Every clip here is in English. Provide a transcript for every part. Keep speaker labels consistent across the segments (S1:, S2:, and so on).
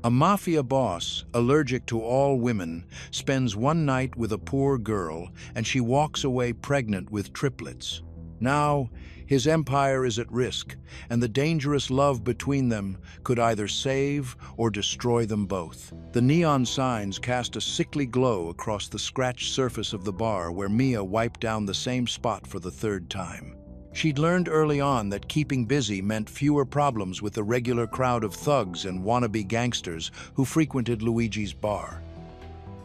S1: A mafia boss, allergic to all women, spends one night with a poor girl and she walks away pregnant with triplets. Now, his empire is at risk, and the dangerous love between them could either save or destroy them both. The neon signs cast a sickly glow across the scratched surface of the bar where Mia wiped down the same spot for the third time. She'd learned early on that keeping busy meant fewer problems with the regular crowd of thugs and wannabe gangsters who frequented Luigi's bar.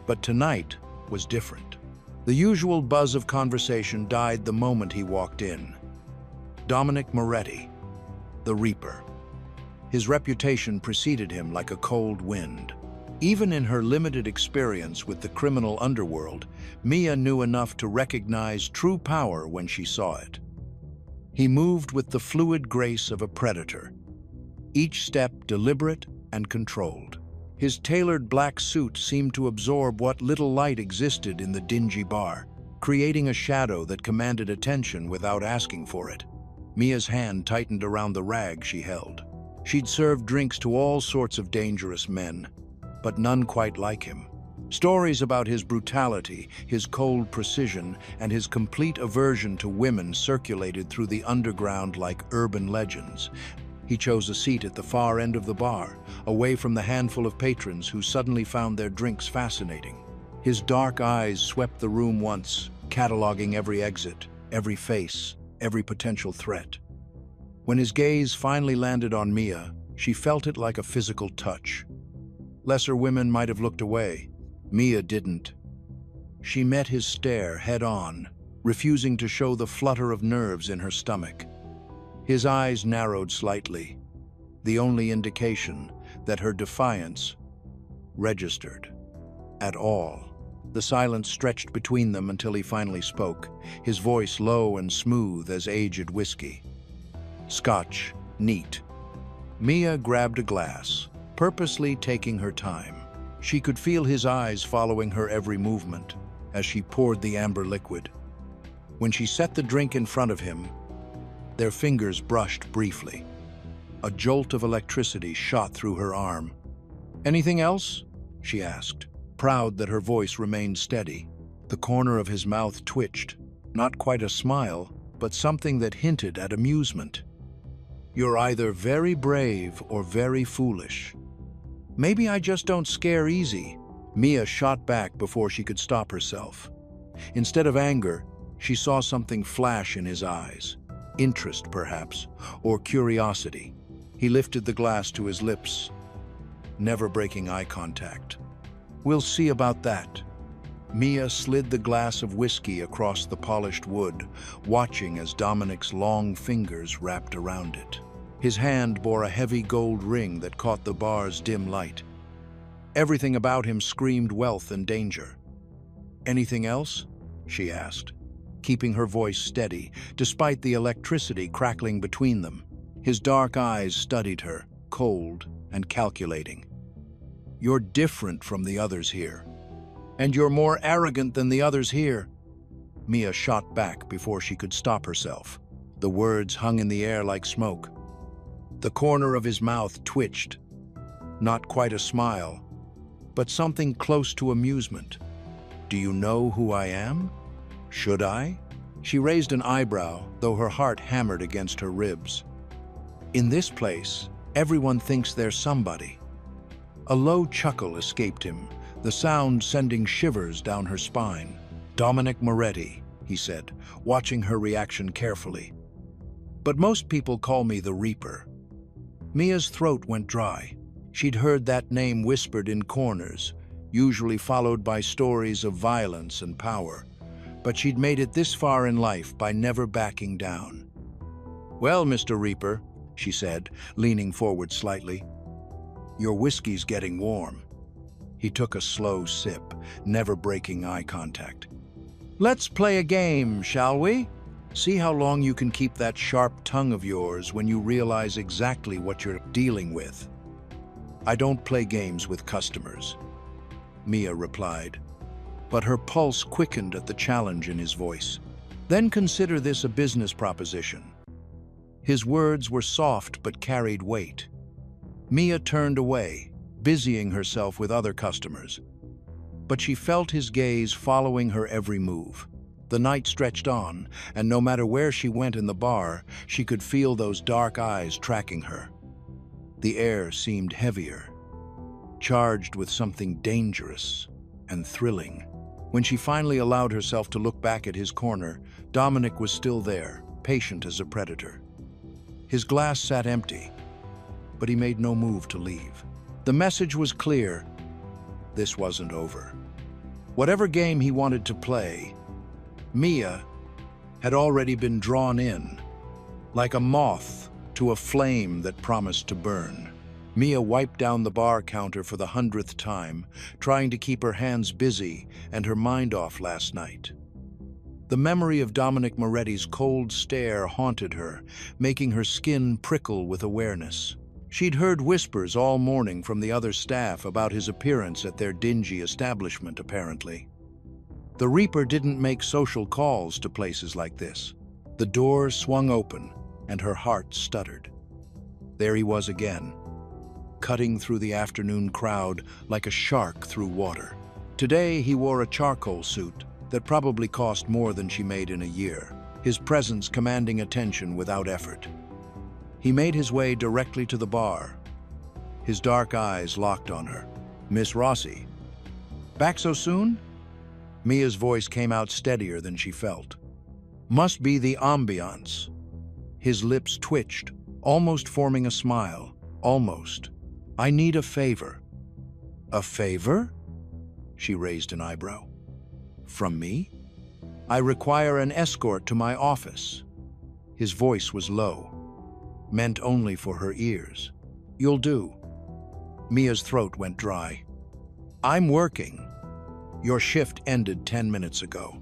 S1: But tonight was different. The usual buzz of conversation died the moment he walked in. Dominic Moretti, the Reaper. His reputation preceded him like a cold wind. Even in her limited experience with the criminal underworld, Mia knew enough to recognize true power when she saw it. He moved with the fluid grace of a predator, each step deliberate and controlled. His tailored black suit seemed to absorb what little light existed in the dingy bar, creating a shadow that commanded attention without asking for it. Mia's hand tightened around the rag she held. She'd served drinks to all sorts of dangerous men, but none quite like him. Stories about his brutality, his cold precision, and his complete aversion to women circulated through the underground like urban legends. He chose a seat at the far end of the bar, away from the handful of patrons who suddenly found their drinks fascinating. His dark eyes swept the room once, cataloging every exit, every face, every potential threat. When his gaze finally landed on Mia, she felt it like a physical touch. Lesser women might have looked away. Mia didn't. She met his stare head-on, refusing to show the flutter of nerves in her stomach. His eyes narrowed slightly, the only indication that her defiance registered at all. The silence stretched between them until he finally spoke, his voice low and smooth as aged whiskey. Scotch, neat. Mia grabbed a glass, purposely taking her time. She could feel his eyes following her every movement as she poured the amber liquid. When she set the drink in front of him, their fingers brushed briefly. A jolt of electricity shot through her arm. "Anything else?" she asked, proud that her voice remained steady. The corner of his mouth twitched, not quite a smile, but something that hinted at amusement. "You're either very brave or very foolish. Maybe I just don't scare easy." Mia shot back before she could stop herself. Instead of anger, she saw something flash in his eyes. Interest, perhaps, or curiosity. He lifted the glass to his lips, never breaking eye contact. "We'll see about that." Mia slid the glass of whiskey across the polished wood, watching as Dominic's long fingers wrapped around it. His hand bore a heavy gold ring that caught the bar's dim light. Everything about him screamed wealth and danger. "Anything else?" she asked, keeping her voice steady, despite the electricity crackling between them. His dark eyes studied her, cold and calculating. "You're different from the others here. And you're more arrogant than the others here." Mia shot back before she could stop herself. The words hung in the air like smoke. The corner of his mouth twitched. Not quite a smile, but something close to amusement. "Do you know who I am? Should I?" She raised an eyebrow, though her heart hammered against her ribs. "In this place, everyone thinks they're somebody." A low chuckle escaped him, the sound sending shivers down her spine. "Dominic Moretti," he said, watching her reaction carefully. "But most people call me the Reaper." Mia's throat went dry. She'd heard that name whispered in corners, usually followed by stories of violence and power. But she'd made it this far in life by never backing down. "Well, Mr. Reaper," she said, leaning forward slightly, "your whiskey's getting warm." He took a slow sip, never breaking eye contact. "Let's play a game, shall we? See how long you can keep that sharp tongue of yours when you realize exactly what you're dealing with." "I don't play games with customers," Mia replied, but her pulse quickened at the challenge in his voice. "Then consider this a business proposition." His words were soft but carried weight. Mia turned away, busying herself with other customers. But she felt his gaze following her every move. The night stretched on, and no matter where she went in the bar, she could feel those dark eyes tracking her. The air seemed heavier, charged with something dangerous and thrilling. When she finally allowed herself to look back at his corner, Dominic was still there, patient as a predator. His glass sat empty, but he made no move to leave. The message was clear: this wasn't over. Whatever game he wanted to play, Mia had already been drawn in, like a moth to a flame that promised to burn. Mia wiped down the bar counter for the 100th time, trying to keep her hands busy and her mind off last night. The memory of Dominic Moretti's cold stare haunted her, making her skin prickle with awareness. She'd heard whispers all morning from the other staff about his appearance at their dingy establishment, apparently. The Reaper didn't make social calls to places like this. The door swung open, and her heart stuttered. There he was again, cutting through the afternoon crowd like a shark through water. Today he wore a charcoal suit that probably cost more than she made in a year, his presence commanding attention without effort. He made his way directly to the bar. His dark eyes locked on her. "Miss Rossi, back so soon?" Mia's voice came out steadier than she felt. "Must be the ambiance." His lips twitched, almost forming a smile. "Almost. I need a favor." "A favor?" She raised an eyebrow. "From me?" "I require an escort to my office." His voice was low, meant only for her ears. "You'll do." Mia's throat went dry. "I'm working. Your shift ended 10 minutes ago."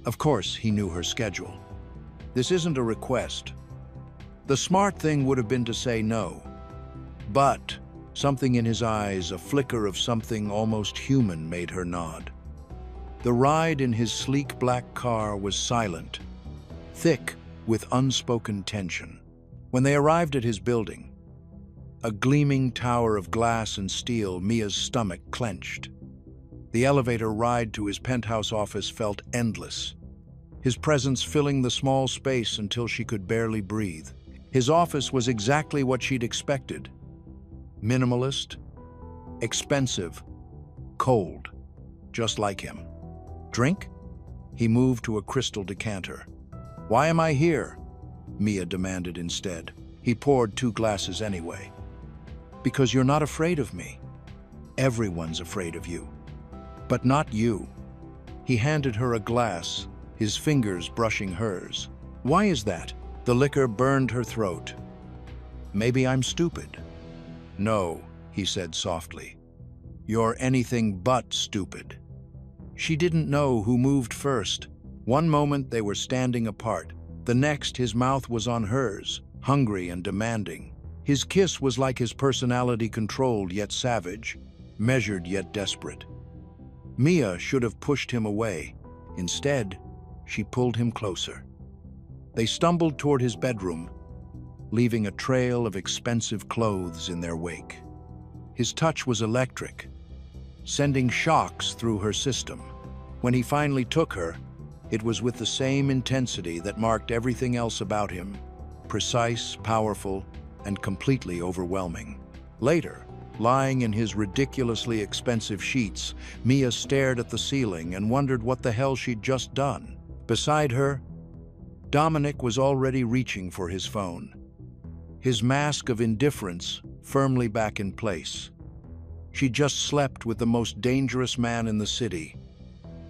S1: Of course, he knew her schedule. "This isn't a request." The smart thing would have been to say no. But something in his eyes, a flicker of something almost human, made her nod. The ride in his sleek black car was silent, thick with unspoken tension. When they arrived at his building, a gleaming tower of glass and steel, Mia's stomach clenched. The elevator ride to his penthouse office felt endless, his presence filling the small space until she could barely breathe. His office was exactly what she'd expected. Minimalist, expensive, cold, just like him. "Drink?" He moved to a crystal decanter. "Why am I here?" Mia demanded instead. He poured 2 glasses anyway. "Because you're not afraid of me. Everyone's afraid of you. But not you." He handed her a glass, his fingers brushing hers. "Why is that?" The liquor burned her throat. "Maybe I'm stupid." "No," he said softly. "You're anything but stupid." She didn't know who moved first. One moment they were standing apart. The next, his mouth was on hers, hungry and demanding. His kiss was like his personality, controlled yet savage, measured yet desperate. Mia should have pushed him away. Instead, she pulled him closer. They stumbled toward his bedroom, leaving a trail of expensive clothes in their wake. His touch was electric, sending shocks through her system. When he finally took her, it was with the same intensity that marked everything else about him: precise, powerful, and completely overwhelming. Later, lying in his ridiculously expensive sheets, Mia stared at the ceiling and wondered what the hell she'd just done. Beside her, Dominic was already reaching for his phone, his mask of indifference firmly back in place. She just slept with the most dangerous man in the city.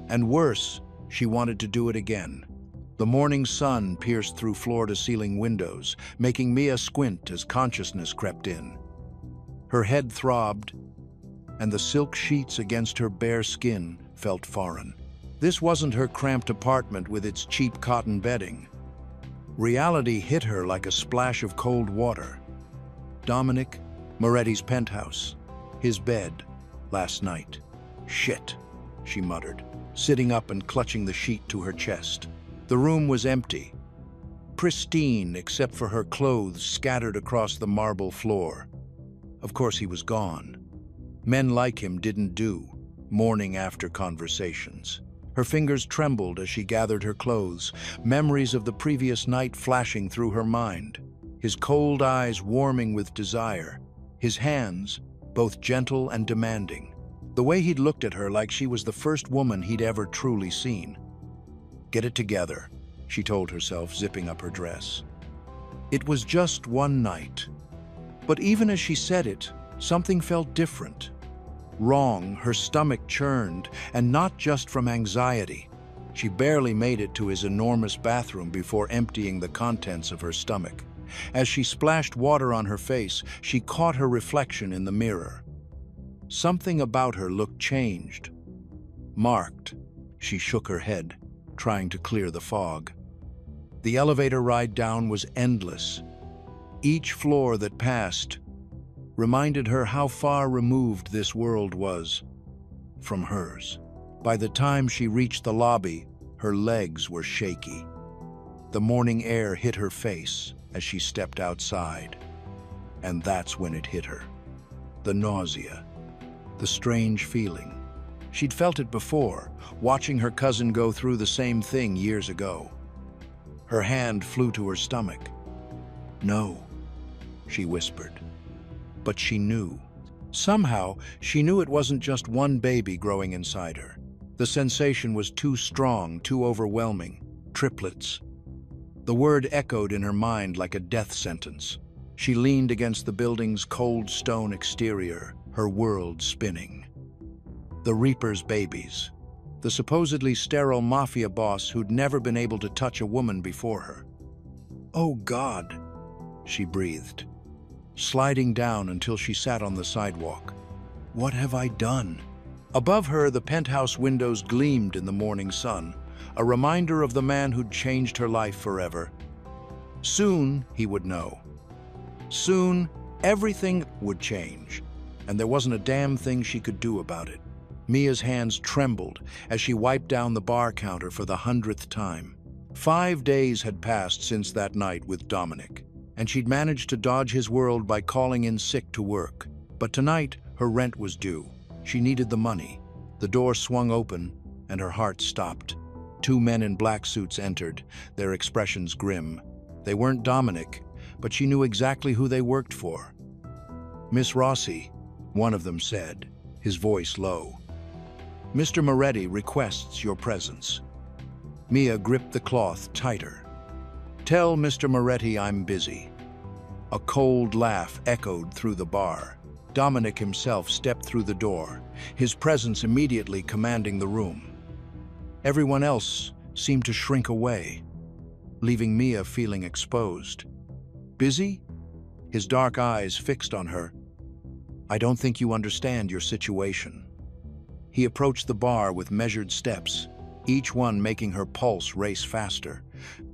S1: And worse, she wanted to do it again. The morning sun pierced through floor-to-ceiling windows, making Mia squint as consciousness crept in. Her head throbbed, and the silk sheets against her bare skin felt foreign. This wasn't her cramped apartment with its cheap cotton bedding. Reality hit her like a splash of cold water. Dominic Moretti's penthouse, his bed, last night. "Shit," she muttered, sitting up and clutching the sheet to her chest. The room was empty, pristine except for her clothes scattered across the marble floor. Of course he was gone. Men like him didn't do morning after conversations. Her fingers trembled as she gathered her clothes, memories of the previous night flashing through her mind. His cold eyes warming with desire, his hands both gentle and demanding. The way he'd looked at her like she was the first woman he'd ever truly seen. "Get it together," she told herself, zipping up her dress. It was just one night. But even as she said it, something felt different. Wrong, her stomach churned, and not just from anxiety. She barely made it to his enormous bathroom before emptying the contents of her stomach. As she splashed water on her face, she caught her reflection in the mirror. Something about her looked changed. Marked. She shook her head, trying to clear the fog. The elevator ride down was endless. Each floor that passed reminded her how far removed this world was from hers. By the time she reached the lobby, her legs were shaky. The morning air hit her face as she stepped outside. And that's when it hit her. The nausea, the strange feeling. She'd felt it before, watching her cousin go through the same thing years ago. Her hand flew to her stomach. "No," she whispered. But she knew. Somehow, she knew it wasn't just one baby growing inside her. The sensation was too strong, too overwhelming. Triplets. The word echoed in her mind like a death sentence. She leaned against the building's cold stone exterior, her world spinning. The Reaper's babies. The supposedly sterile Mafia boss who'd never been able to touch a woman before her. "Oh God," she breathed, sliding down until she sat on the sidewalk. "What have I done?" Above her, the penthouse windows gleamed in the morning sun, a reminder of the man who'd changed her life forever. Soon, he would know. Soon, everything would change, and there wasn't a damn thing she could do about it. Mia's hands trembled as she wiped down the bar counter for the 100th time. 5 days had passed since that night with Dominic, and she'd managed to dodge his world by calling in sick to work. But tonight, her rent was due. She needed the money. The door swung open, and her heart stopped. 2 men in black suits entered, their expressions grim. They weren't Dominic, but she knew exactly who they worked for. "Miss Rossi," one of them said, his voice low. "Mr. Moretti requests your presence." Mia gripped the cloth tighter. "Tell Mr. Moretti I'm busy." A cold laugh echoed through the bar. Dominic himself stepped through the door, his presence immediately commanding the room. Everyone else seemed to shrink away, leaving Mia feeling exposed. "Busy?" His dark eyes fixed on her. "I don't think you understand your situation." He approached the bar with measured steps, each one making her pulse race faster.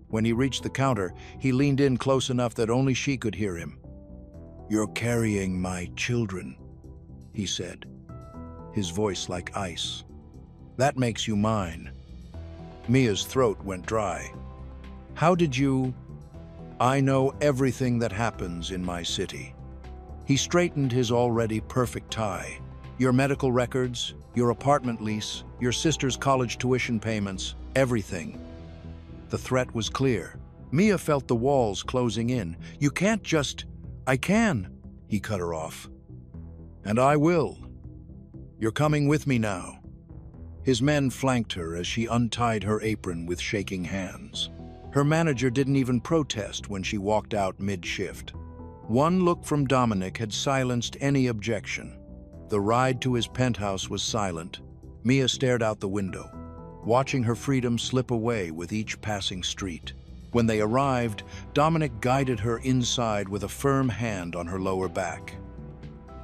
S1: When he reached the counter, he leaned in close enough that only she could hear him. "You're carrying my children," he said, his voice like ice. "That makes you mine." Mia's throat went dry. "How did you—" "I know everything that happens in my city." He straightened his already perfect tie. "Your medical records, your apartment lease, your sister's college tuition payments, everything." The threat was clear. Mia felt the walls closing in. "You can't just—" "I can," he cut her off. "And I will. You're coming with me now." His men flanked her as she untied her apron with shaking hands. Her manager didn't even protest when she walked out mid-shift. One look from Dominic had silenced any objection. The ride to his penthouse was silent. Mia stared out the window, watching her freedom slip away with each passing street. When they arrived, Dominic guided her inside with a firm hand on her lower back.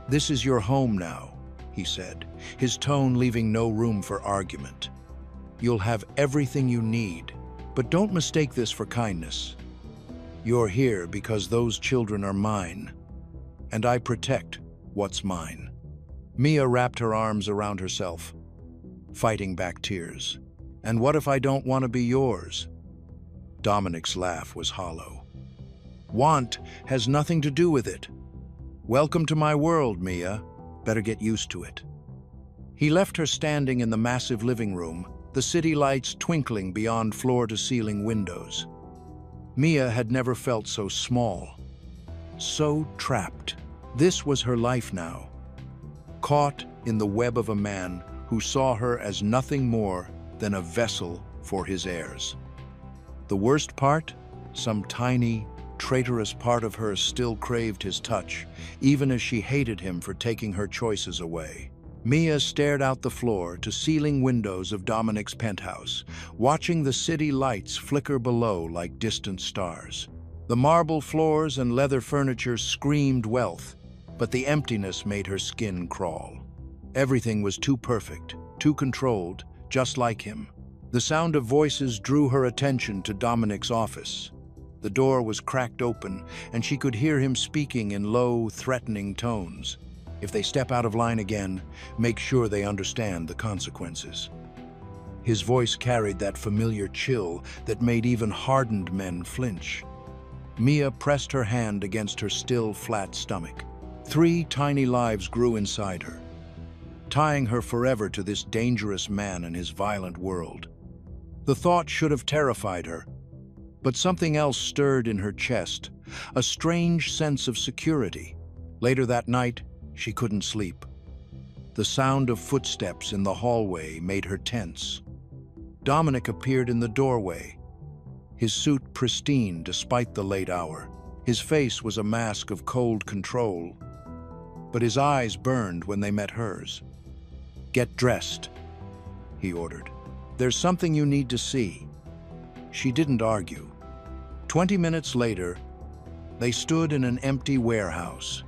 S1: "This is your home now," he said, his tone leaving no room for argument. "You'll have everything you need, but don't mistake this for kindness. You're here because those children are mine, and I protect what's mine." Mia wrapped her arms around herself, fighting back tears. "And what if I don't want to be yours?" Dominic's laugh was hollow. "Want has nothing to do with it. Welcome to my world, Mia. Better get used to it. He left her standing in the massive living room, the city lights twinkling beyond floor-to-ceiling windows. Mia had never felt so small, so trapped. This was her life now, caught in the web of a man who saw her as nothing more than a vessel for his heirs. The worst part? Some tiny, traitorous part of her still craved his touch, even as she hated him for taking her choices away. Mia stared out the floor to ceiling windows of Dominic's penthouse, watching the city lights flicker below like distant stars. The marble floors and leather furniture screamed wealth, but the emptiness made her skin crawl. Everything was too perfect, too controlled, just like him. The sound of voices drew her attention to Dominic's office. The door was cracked open, and she could hear him speaking in low, threatening tones. If they step out of line again, make sure they understand the consequences. His voice carried that familiar chill that made even hardened men flinch. Mia pressed her hand against her still, flat stomach. 3 tiny lives grew inside her, tying her forever to this dangerous man and his violent world. The thought should have terrified her, but something else stirred in her chest, a strange sense of security. Later that night, she couldn't sleep. The sound of footsteps in the hallway made her tense. Dominic appeared in the doorway, his suit pristine despite the late hour. His face was a mask of cold control, but his eyes burned when they met hers. "Get dressed," he ordered. "There's something you need to see." She didn't argue. 20 minutes later, they stood in an empty warehouse.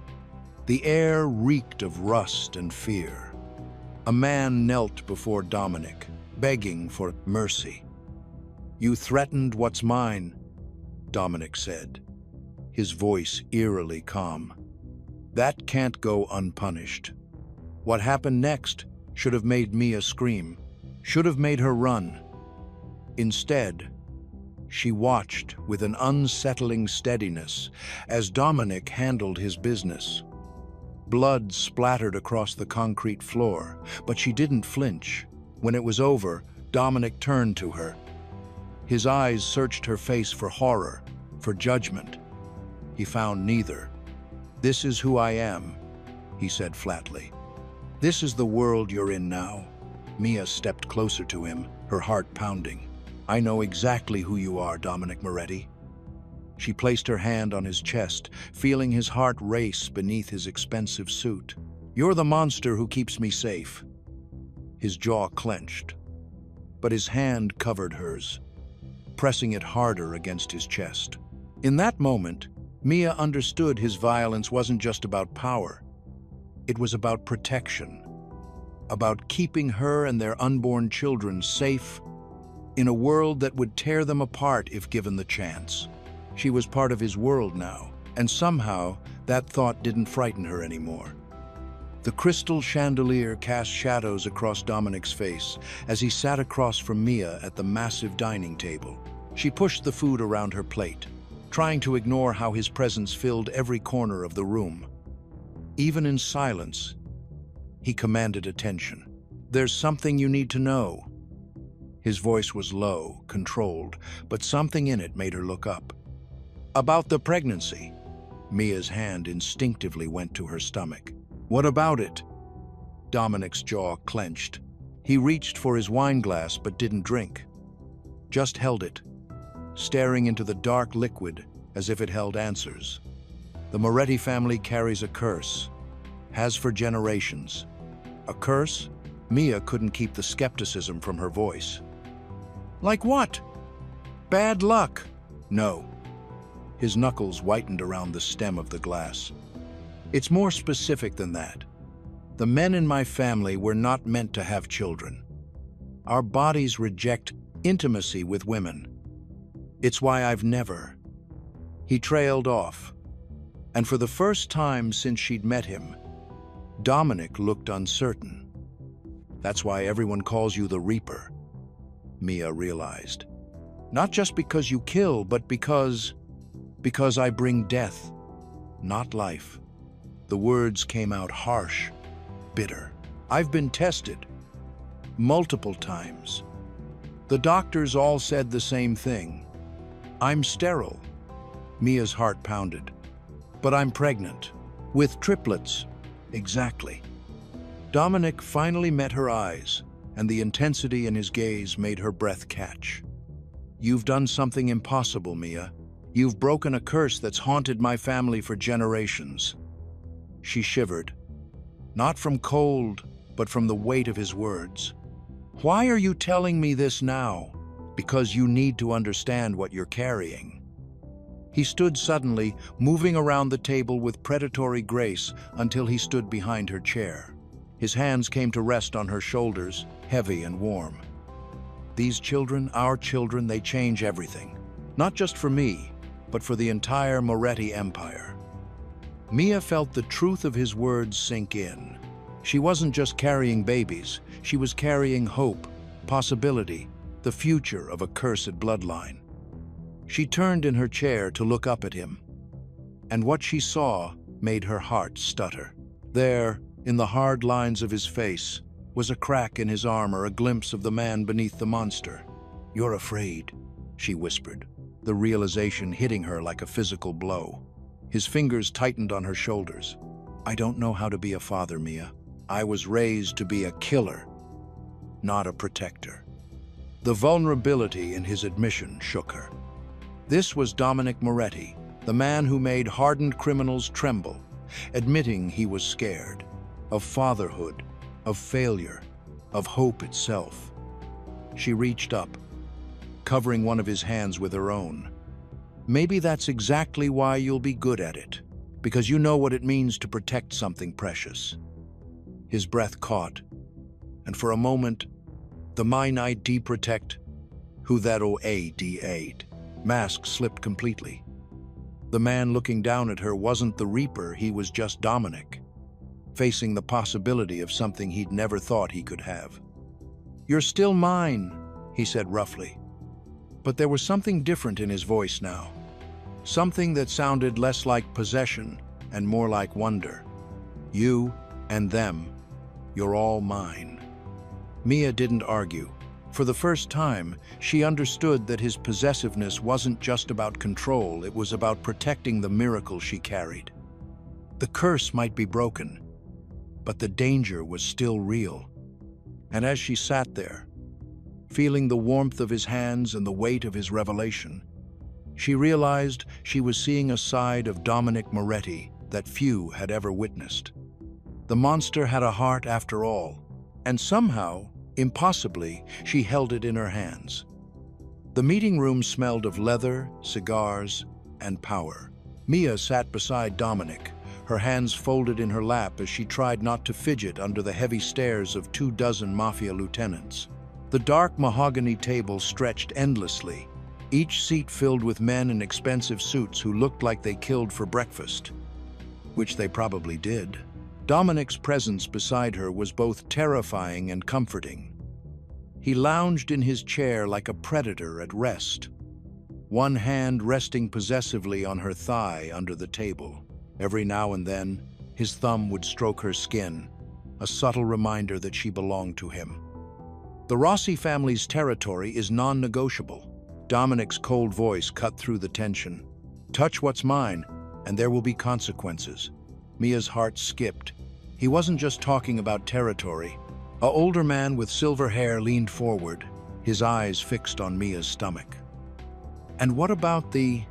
S1: The air reeked of rust and fear. A man knelt before Dominic, begging for mercy. "You threatened what's mine," Dominic said, his voice eerily calm. "That can't go unpunished." What happened next should have made Mia scream, should have made her run. Instead, she watched with an unsettling steadiness as Dominic handled his business. Blood splattered across the concrete floor, but she didn't flinch. When it was over, Dominic turned to her. His eyes searched her face for horror, for judgment. He found neither. "This is who I am," he said flatly. "This is the world you're in now." Mia stepped closer to him, her heart pounding. "I know exactly who you are, Dominic Moretti." She placed her hand on his chest, feeling his heart race beneath his expensive suit. "You're the monster who keeps me safe." His jaw clenched, but his hand covered hers, pressing it harder against his chest. In that moment, Mia understood his violence wasn't just about power. It was about protection, about keeping her and their unborn children safe in a world that would tear them apart if given the chance. She was part of his world now, and somehow that thought didn't frighten her anymore. The crystal chandelier cast shadows across Dominic's face as he sat across from Mia at the massive dining table. She pushed the food around her plate, trying to ignore how his presence filled every corner of the room. Even in silence, he commanded attention. "There's something you need to know." His voice was low, controlled, but something in it made her look up. "About the pregnancy." Mia's hand instinctively went to her stomach. "What about it?" Dominic's jaw clenched. He reached for his wine glass but didn't drink. Just held it, staring into the dark liquid as if it held answers. "The Moretti family carries a curse, has for generations." "A curse?" Mia couldn't keep the skepticism from her voice. "Like what? Bad luck?" "No." His knuckles whitened around the stem of the glass. "It's more specific than that. The men in my family were not meant to have children. Our bodies reject intimacy with women. It's why I've never." He trailed off, and for the first time since she'd met him, Dominic looked uncertain. "That's why everyone calls you the Reaper," Mia realized. "Not just because you kill, but because I bring death, not life." The words came out harsh, bitter. I've been tested multiple times. The doctors all said the same thing. I'm sterile. Mia's heart pounded. But I'm pregnant. With triplets. Exactly. Dominic finally met her eyes, and the intensity in his gaze made her breath catch. You've done something impossible, Mia. You've broken a curse that's haunted my family for generations. She shivered. Not from cold, but from the weight of his words. Why are you telling me this now? Because you need to understand what you're carrying. He stood suddenly, moving around the table with predatory grace until he stood behind her chair. His hands came to rest on her shoulders, heavy and warm. These children, our children, they change everything. Not just for me, but for the entire Moretti empire. Mia felt the truth of his words sink in. She wasn't just carrying babies, she was carrying hope, possibility, the future of a cursed bloodline. She turned in her chair to look up at him, and what she saw made her heart stutter. There, in the hard lines of his face, was a crack in his armor, a glimpse of the man beneath the monster. "You're afraid," she whispered, the realization hitting her like a physical blow. His fingers tightened on her shoulders. "I don't know how to be a father, Mia. I was raised to be a killer, not a protector." The vulnerability in his admission shook her. This was Dominic Moretti, the man who made hardened criminals tremble, admitting he was scared. Of fatherhood, of failure, of hope itself. She reached up, covering one of his hands with her own. "Maybe that's exactly why you'll be good at it, because you know what it means to protect something precious." His breath caught, and for a moment, the mine I protect, who that o-a-d-8, mask slipped completely. The man looking down at her wasn't the Reaper, he was just Dominic, facing the possibility of something he'd never thought he could have. "You're still mine," he said roughly. But there was something different in his voice now. Something that sounded less like possession and more like wonder. "You and them, you're all mine." Mia didn't argue. For the first time, she understood that his possessiveness wasn't just about control, it was about protecting the miracle she carried. The curse might be broken, but the danger was still real. And as she sat there, feeling the warmth of his hands and the weight of his revelation, she realized she was seeing a side of Dominic Moretti that few had ever witnessed. The monster had a heart after all, and somehow, impossibly, she held it in her hands. The meeting room smelled of leather, cigars, and power. Mia sat beside Dominic, her hands folded in her lap as she tried not to fidget under the heavy stares of 24 Mafia lieutenants. The dark mahogany table stretched endlessly, each seat filled with men in expensive suits who looked like they killed for breakfast. Which they probably did. Dominic's presence beside her was both terrifying and comforting. He lounged in his chair like a predator at rest, one hand resting possessively on her thigh under the table. Every now and then, his thumb would stroke her skin, a subtle reminder that she belonged to him. The Rossi family's territory is non-negotiable. Dominic's cold voice cut through the tension. "Touch what's mine, and there will be consequences." Mia's heart skipped. He wasn't just talking about territory. An older man with silver hair leaned forward, his eyes fixed on Mia's stomach. "And what about the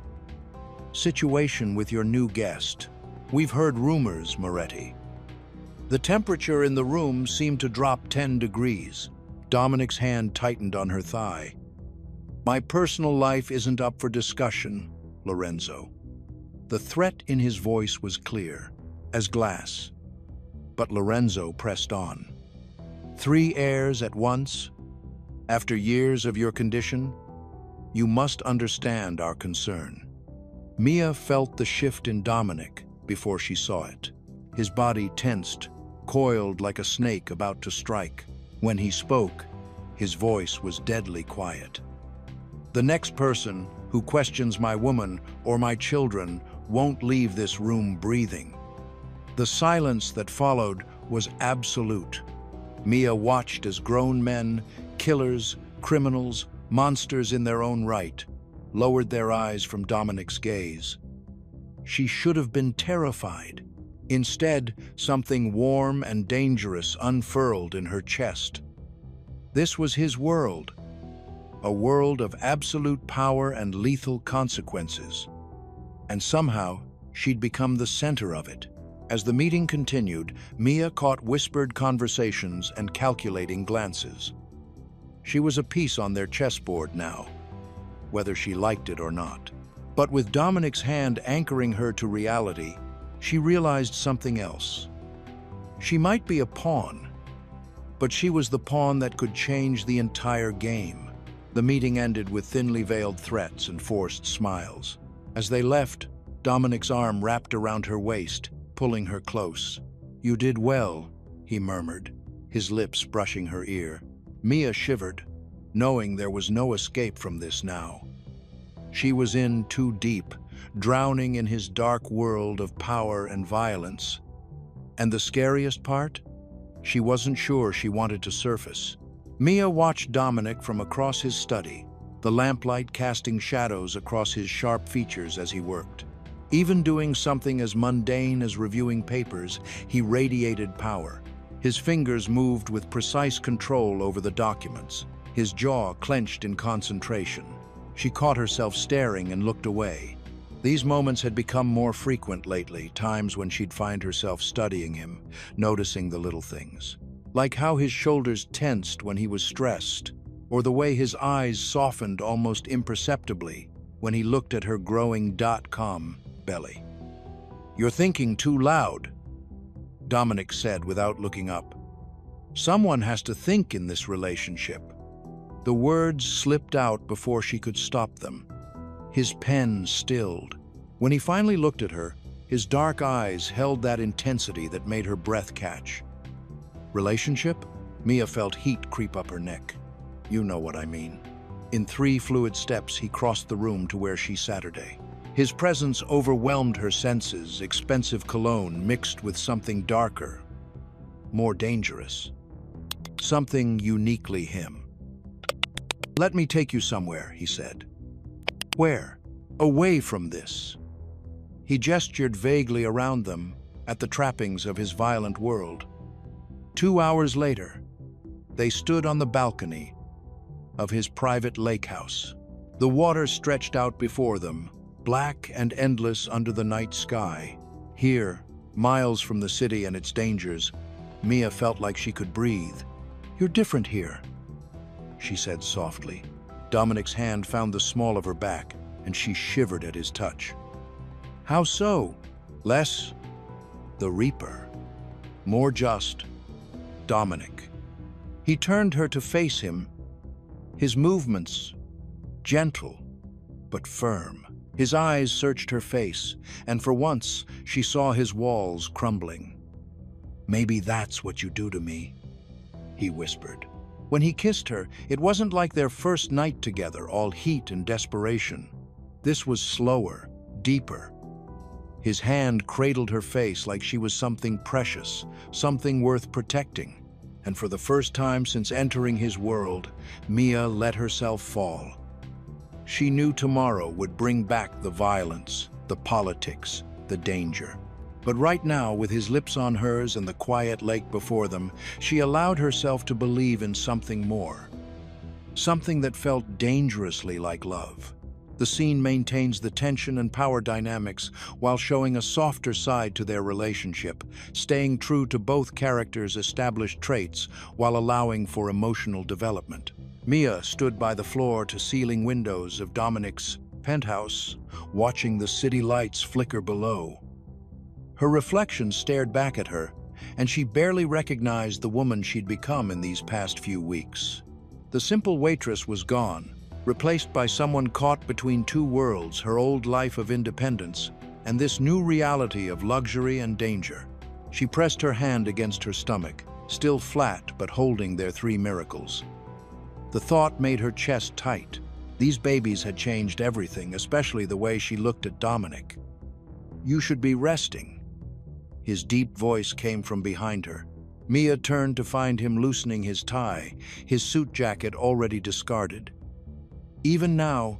S1: situation with your new guest? We've heard rumors, Moretti." The temperature in the room seemed to drop 10 degrees. Dominic's hand tightened on her thigh. "My personal life isn't up for discussion, Lorenzo." The threat in his voice was clear as glass. But Lorenzo pressed on. 3 heirs at once? After years of your condition? You must understand our concern." Mia felt the shift in Dominic before she saw it. His body tensed, coiled like a snake about to strike. When he spoke, his voice was deadly quiet. "The next person who questions my woman or my children won't leave this room breathing." The silence that followed was absolute. Mia watched as grown men, killers, criminals, monsters in their own right, lowered their eyes from Dominic's gaze. She should have been terrified. Instead, something warm and dangerous unfurled in her chest. This was his world, a world of absolute power and lethal consequences. And somehow, she'd become the center of it. As the meeting continued, Mia caught whispered conversations and calculating glances. She was a piece on their chessboard now, whether she liked it or not. But with Dominic's hand anchoring her to reality, she realized something else. She might be a pawn, but she was the pawn that could change the entire game. The meeting ended with thinly veiled threats and forced smiles. As they left, Dominic's arm wrapped around her waist, pulling her close. "You did well," he murmured, his lips brushing her ear. Mia shivered, knowing there was no escape from this now. She was in too deep, drowning in his dark world of power and violence. And the scariest part? She wasn't sure she wanted to surface. Mia watched Dominic from across his study, the lamplight casting shadows across his sharp features as he worked. Even doing something as mundane as reviewing papers, he radiated power. His fingers moved with precise control over the documents, his jaw clenched in concentration. She caught herself staring and looked away. These moments had become more frequent lately, times when she'd find herself studying him, noticing the little things. Like how his shoulders tensed when he was stressed, or the way his eyes softened almost imperceptibly when he looked at her growing .com belly. "You're thinking too loud," Dominic said without looking up. "Someone has to think in this relationship." The words slipped out before she could stop them. His pen stilled. When he finally looked at her, his dark eyes held that intensity that made her breath catch. Relationship? Mia felt heat creep up her neck. "You know what I mean." In 3 fluid steps, he crossed the room to where she sat. His presence overwhelmed her senses, expensive cologne mixed with something darker, more dangerous. Something uniquely him. "Let me take you somewhere," he said. "Where?" "Away from this." He gestured vaguely around them, at the trappings of his violent world. 2 hours later, they stood on the balcony of his private lake house. The water stretched out before them, black and endless under the night sky. Here, miles from the city and its dangers, Mia felt like she could breathe. "You're different here," she said softly. Dominic's hand found the small of her back, and she shivered at his touch. "How so?" "Less the Reaper. More just Dominic." He turned her to face him, his movements gentle but firm. His eyes searched her face, and for once she saw his walls crumbling. "Maybe that's what you do to me," he whispered. When he kissed her, it wasn't like their first night together, all heat and desperation. This was slower, deeper. His hand cradled her face like she was something precious, something worth protecting. And for the first time since entering his world, Mia let herself fall. She knew tomorrow would bring back the violence, the politics, the danger. But right now, with his lips on hers and the quiet lake before them, she allowed herself to believe in something more. Something that felt dangerously like love. The scene maintains the tension and power dynamics while showing a softer side to their relationship, staying true to both characters' established traits while allowing for emotional development. Mia stood by the floor-to-ceiling windows of Dominic's penthouse, watching the city lights flicker below. Her reflection stared back at her, and she barely recognized the woman she'd become in these past few weeks. The simple waitress was gone, replaced by someone caught between two worlds, her old life of independence and this new reality of luxury and danger. She pressed her hand against her stomach, still flat but holding their 3 miracles. The thought made her chest tight. These babies had changed everything, especially the way she looked at Dominic. "You should be resting." His deep voice came from behind her, Mia turned to find him loosening his tie, his suit jacket already discarded. Even now,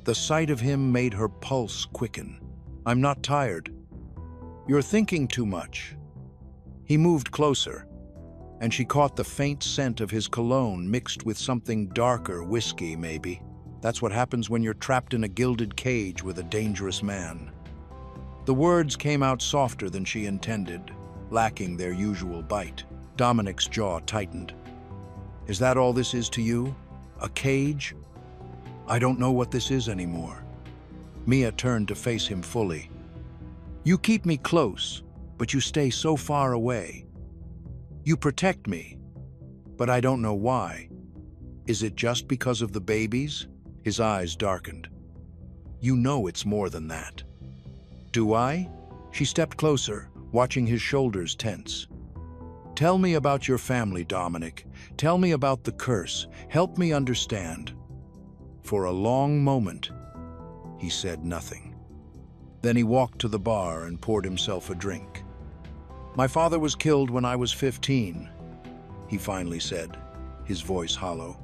S1: the sight of him made her pulse quicken. "I'm not tired. You're thinking too much." He moved closer, and she caught the faint scent of his cologne mixed with something darker, whiskey maybe. That's what happens when you're trapped in a gilded cage with a dangerous man. The words came out softer than she intended, lacking their usual bite. Dominic's jaw tightened. "Is that all this is to you? A cage? I don't know what this is anymore." Mia turned to face him fully. "You keep me close, but you stay so far away. You protect me, but I don't know why. Is it just because of the babies?" His eyes darkened. "You know it's more than that." "Do I?" She stepped closer, watching his shoulders tense. "Tell me about your family, Dominic. Tell me about the curse. Help me understand." For a long moment, he said nothing. Then he walked to the bar and poured himself a drink. "My father was killed when I was 15, he finally said, his voice hollow.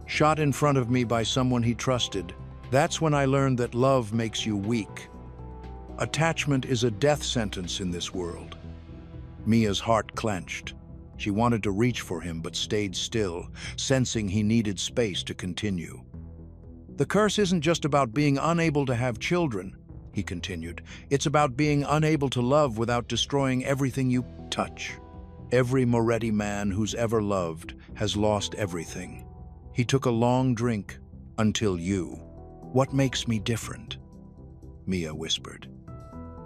S1: "Shot in front of me by someone he trusted. That's when I learned that love makes you weak. Attachment is a death sentence in this world." Mia's heart clenched. She wanted to reach for him but stayed still, sensing he needed space to continue. "The curse isn't just about being unable to have children," he continued. "It's about being unable to love without destroying everything you touch. Every Moretti man who's ever loved has lost everything." He took a long drink. "Until you. What makes me different?" Mia whispered.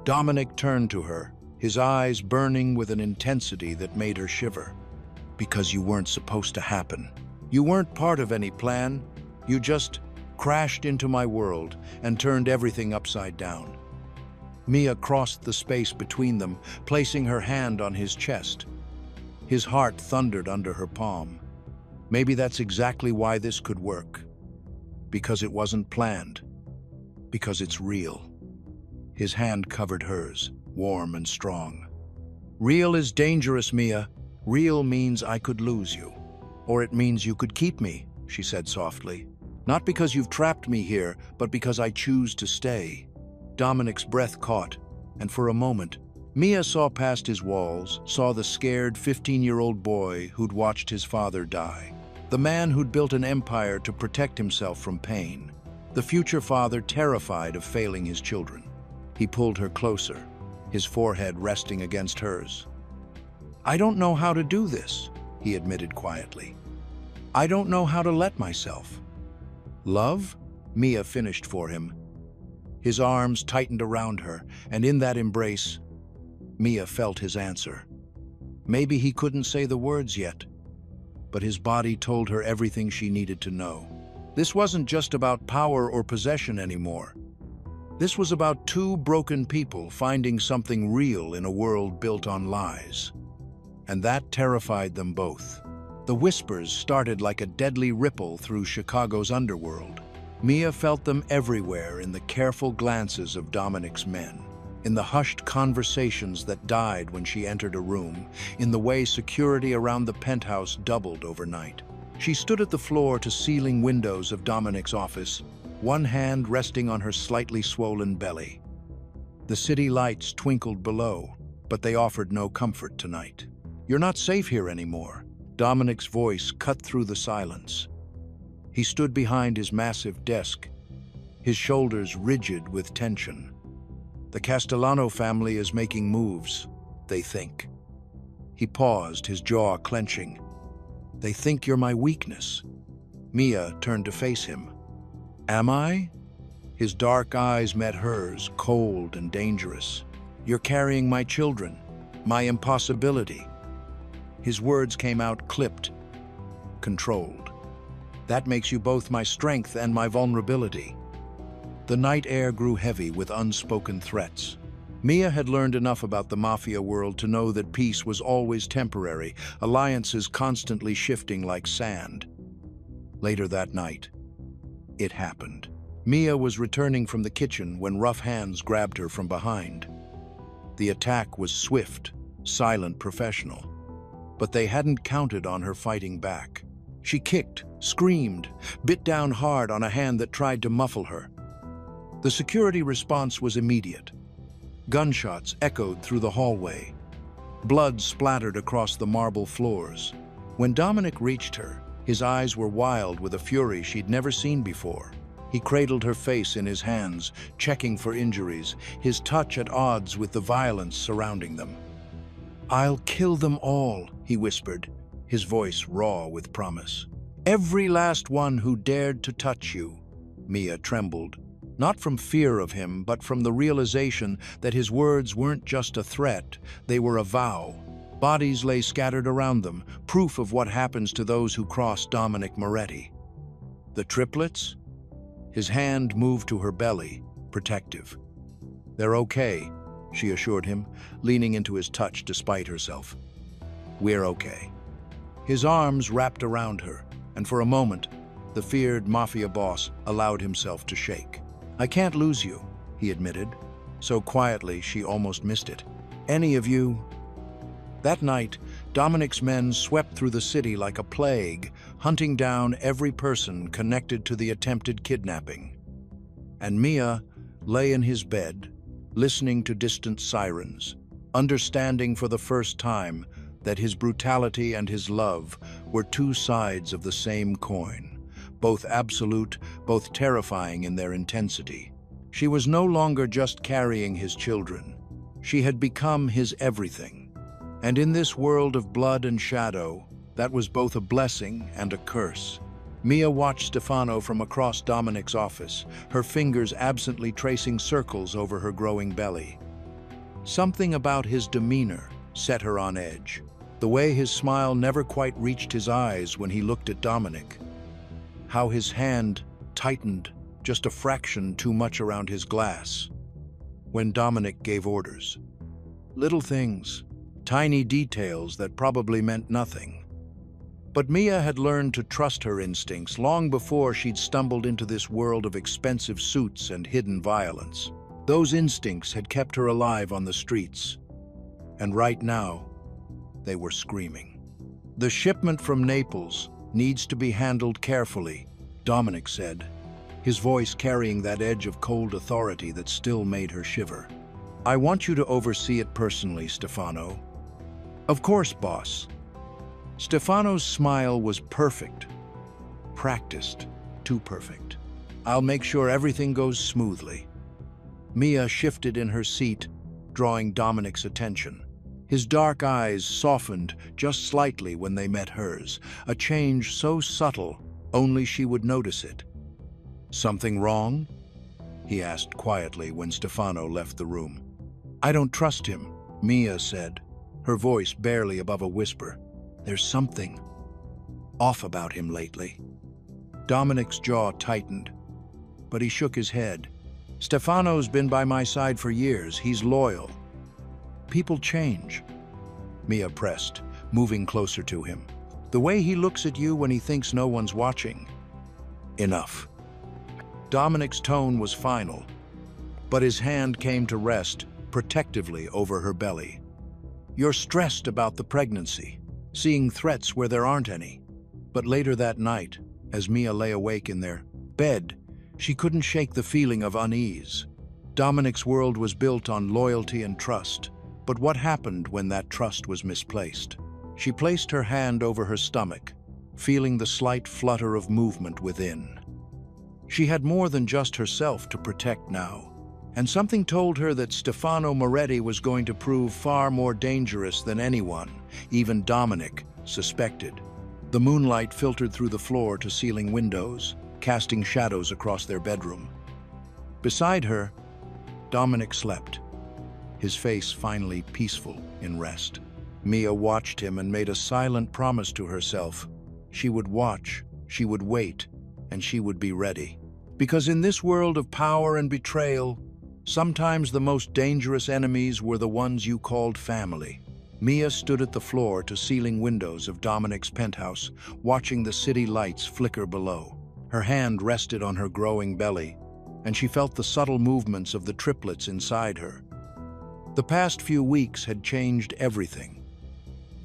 S1: Dominic turned to her, his eyes burning with an intensity that made her shiver. "Because you weren't supposed to happen. You weren't part of any plan. You just crashed into my world and turned everything upside down." Mia crossed the space between them, placing her hand on his chest. His heart thundered under her palm. Maybe that's exactly why this could work. Because it wasn't planned. Because it's real. His hand covered hers, warm and strong. "Real is dangerous, Mia. Real means I could lose you. Or it means you could keep me," she said softly. "Not because you've trapped me here, but because I choose to stay." Dominic's breath caught, and for a moment, Mia saw past his walls, saw the scared 15-year-old boy who'd watched his father die. The man who'd built an empire to protect himself from pain. The future father terrified of failing his children. He pulled her closer, his forehead resting against hers. "I don't know how to do this," he admitted quietly. "I don't know how to let myself." "Love?" Mia finished for him. His arms tightened around her, and in that embrace, Mia felt his answer. Maybe he couldn't say the words yet, but his body told her everything she needed to know. This wasn't just about power or possession anymore. This was about two broken people finding something real in a world built on lies. And that terrified them both. The whispers started like a deadly ripple through Chicago's underworld. Mia felt them everywhere in the careful glances of Dominic's men, in the hushed conversations that died when she entered a room, in the way security around the penthouse doubled overnight. She stood at the floor-to-ceiling windows of Dominic's office, one hand resting on her slightly swollen belly. The city lights twinkled below, but they offered no comfort tonight. "You're not safe here anymore." Dominic's voice cut through the silence. He stood behind his massive desk, his shoulders rigid with tension. "The Castellano family is making moves, they think." He paused, his jaw clenching. "They think you're my weakness." Mia turned to face him. "Am I?" His dark eyes met hers, cold and dangerous. "You're carrying my children, my impossibility." His words came out clipped, controlled. "That makes you both my strength and my vulnerability." The night air grew heavy with unspoken threats. Mia had learned enough about the Mafia world to know that peace was always temporary, alliances constantly shifting like sand. Later that night, it happened. Mia was returning from the kitchen when rough hands grabbed her from behind. The attack was swift, silent, professional. but they hadn't counted on her fighting back. She kicked, screamed, bit down hard on a hand that tried to muffle her. The security response was immediate. Gunshots echoed through the hallway. Blood splattered across the marble floors. When Dominic reached her, his eyes were wild with a fury she'd never seen before. He cradled her face in his hands, checking for injuries, his touch at odds with the violence surrounding them. "I'll kill them all," he whispered, his voice raw with promise. "Every last one who dared to touch you." Mia trembled, not from fear of him, but from the realization that his words weren't just a threat, they were a vow. Bodies lay scattered around them, proof of what happens to those who cross Dominic Moretti. The triplets? His hand moved to her belly, protective. "They're okay," she assured him, leaning into his touch despite herself. "We're okay." His arms wrapped around her, and for a moment, the feared Mafia boss allowed himself to shake. "I can't lose you," he admitted, so quietly she almost missed it. "Any of you?" That night, Dominic's men swept through the city like a plague, hunting down every person connected to the attempted kidnapping. And Mia lay in his bed, listening to distant sirens, understanding for the first time that his brutality and his love were two sides of the same coin, both absolute, both terrifying in their intensity. She was no longer just carrying his children. She had become his everything. And in this world of blood and shadow, that was both a blessing and a curse. Mia watched Stefano from across Dominic's office, her fingers absently tracing circles over her growing belly. Something about his demeanor set her on edge, the way his smile never quite reached his eyes when he looked at Dominic. How his hand tightened just a fraction too much around his glass when Dominic gave orders. Little things, tiny details that probably meant nothing. But Mia had learned to trust her instincts long before she'd stumbled into this world of expensive suits and hidden violence. Those instincts had kept her alive on the streets. And right now, they were screaming. "The shipment from Naples needs to be handled carefully," Dominic said, his voice carrying that edge of cold authority that still made her shiver. "I want you to oversee it personally, Stefano." "Of course, boss." Stefano's smile was perfect. Practiced, too perfect. "I'll make sure everything goes smoothly." Mia shifted in her seat, drawing Dominic's attention. His dark eyes softened just slightly when they met hers, a change so subtle only she would notice it. "Something wrong?" he asked quietly when Stefano left the room. "I don't trust him," Mia said, her voice barely above a whisper. "There's something off about him lately." Dominic's jaw tightened, but he shook his head. "Stefano's been by my side for years. He's loyal." "People change," Mia pressed, moving closer to him. "The way he looks at you when he thinks no one's watching." "Enough." Dominic's tone was final, but his hand came to rest protectively over her belly. "You're stressed about the pregnancy, seeing threats where there aren't any." But later that night, as Mia lay awake in their bed, she couldn't shake the feeling of unease. Dominic's world was built on loyalty and trust, but what happened when that trust was misplaced? She placed her hand over her stomach, feeling the slight flutter of movement within. She had more than just herself to protect now, and something told her that Stefano Moretti was going to prove far more dangerous than anyone, even Dominic, suspected. The moonlight filtered through the floor-to-ceiling windows, casting shadows across their bedroom. Beside her, Dominic slept, his face finally peaceful in rest. Mia watched him and made a silent promise to herself. She would watch, she would wait, and she would be ready. Because in this world of power and betrayal, sometimes the most dangerous enemies were the ones you called family. Mia stood at the floor-to-ceiling windows of Dominic's penthouse, watching the city lights flicker below. Her hand rested on her growing belly, and she felt the subtle movements of the triplets inside her. The past few weeks had changed everything.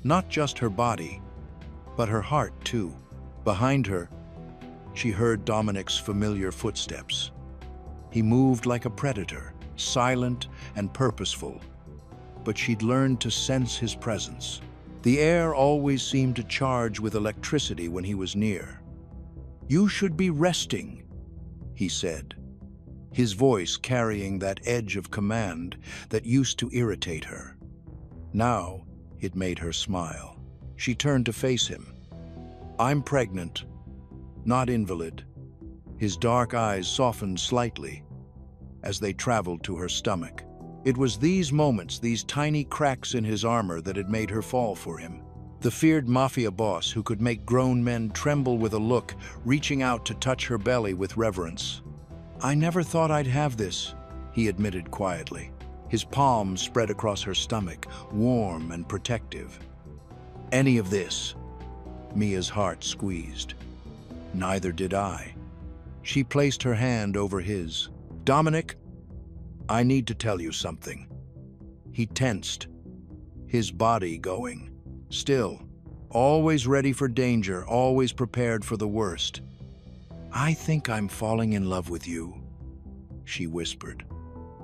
S1: Not just her body, but her heart too. Behind her, she heard Dominic's familiar footsteps. He moved like a predator, silent and purposeful, but she'd learned to sense his presence. The air always seemed to charge with electricity when he was near. "You should be resting," he said, his voice carrying that edge of command that used to irritate her. Now, it made her smile. She turned to face him. "I'm pregnant, not invalid." His dark eyes softened slightly as they traveled to her stomach. It was these moments, these tiny cracks in his armor, that had made her fall for him. The feared Mafia boss who could make grown men tremble with a look, reaching out to touch her belly with reverence. "I never thought I'd have this," he admitted quietly. His palms spread across her stomach, warm and protective. "Any of this?" Mia's heart squeezed. "Neither did I." She placed her hand over his. "Dominic, I need to tell you something." He tensed, his body going. Still, always ready for danger, always prepared for the worst. "I think I'm falling in love with you," she whispered.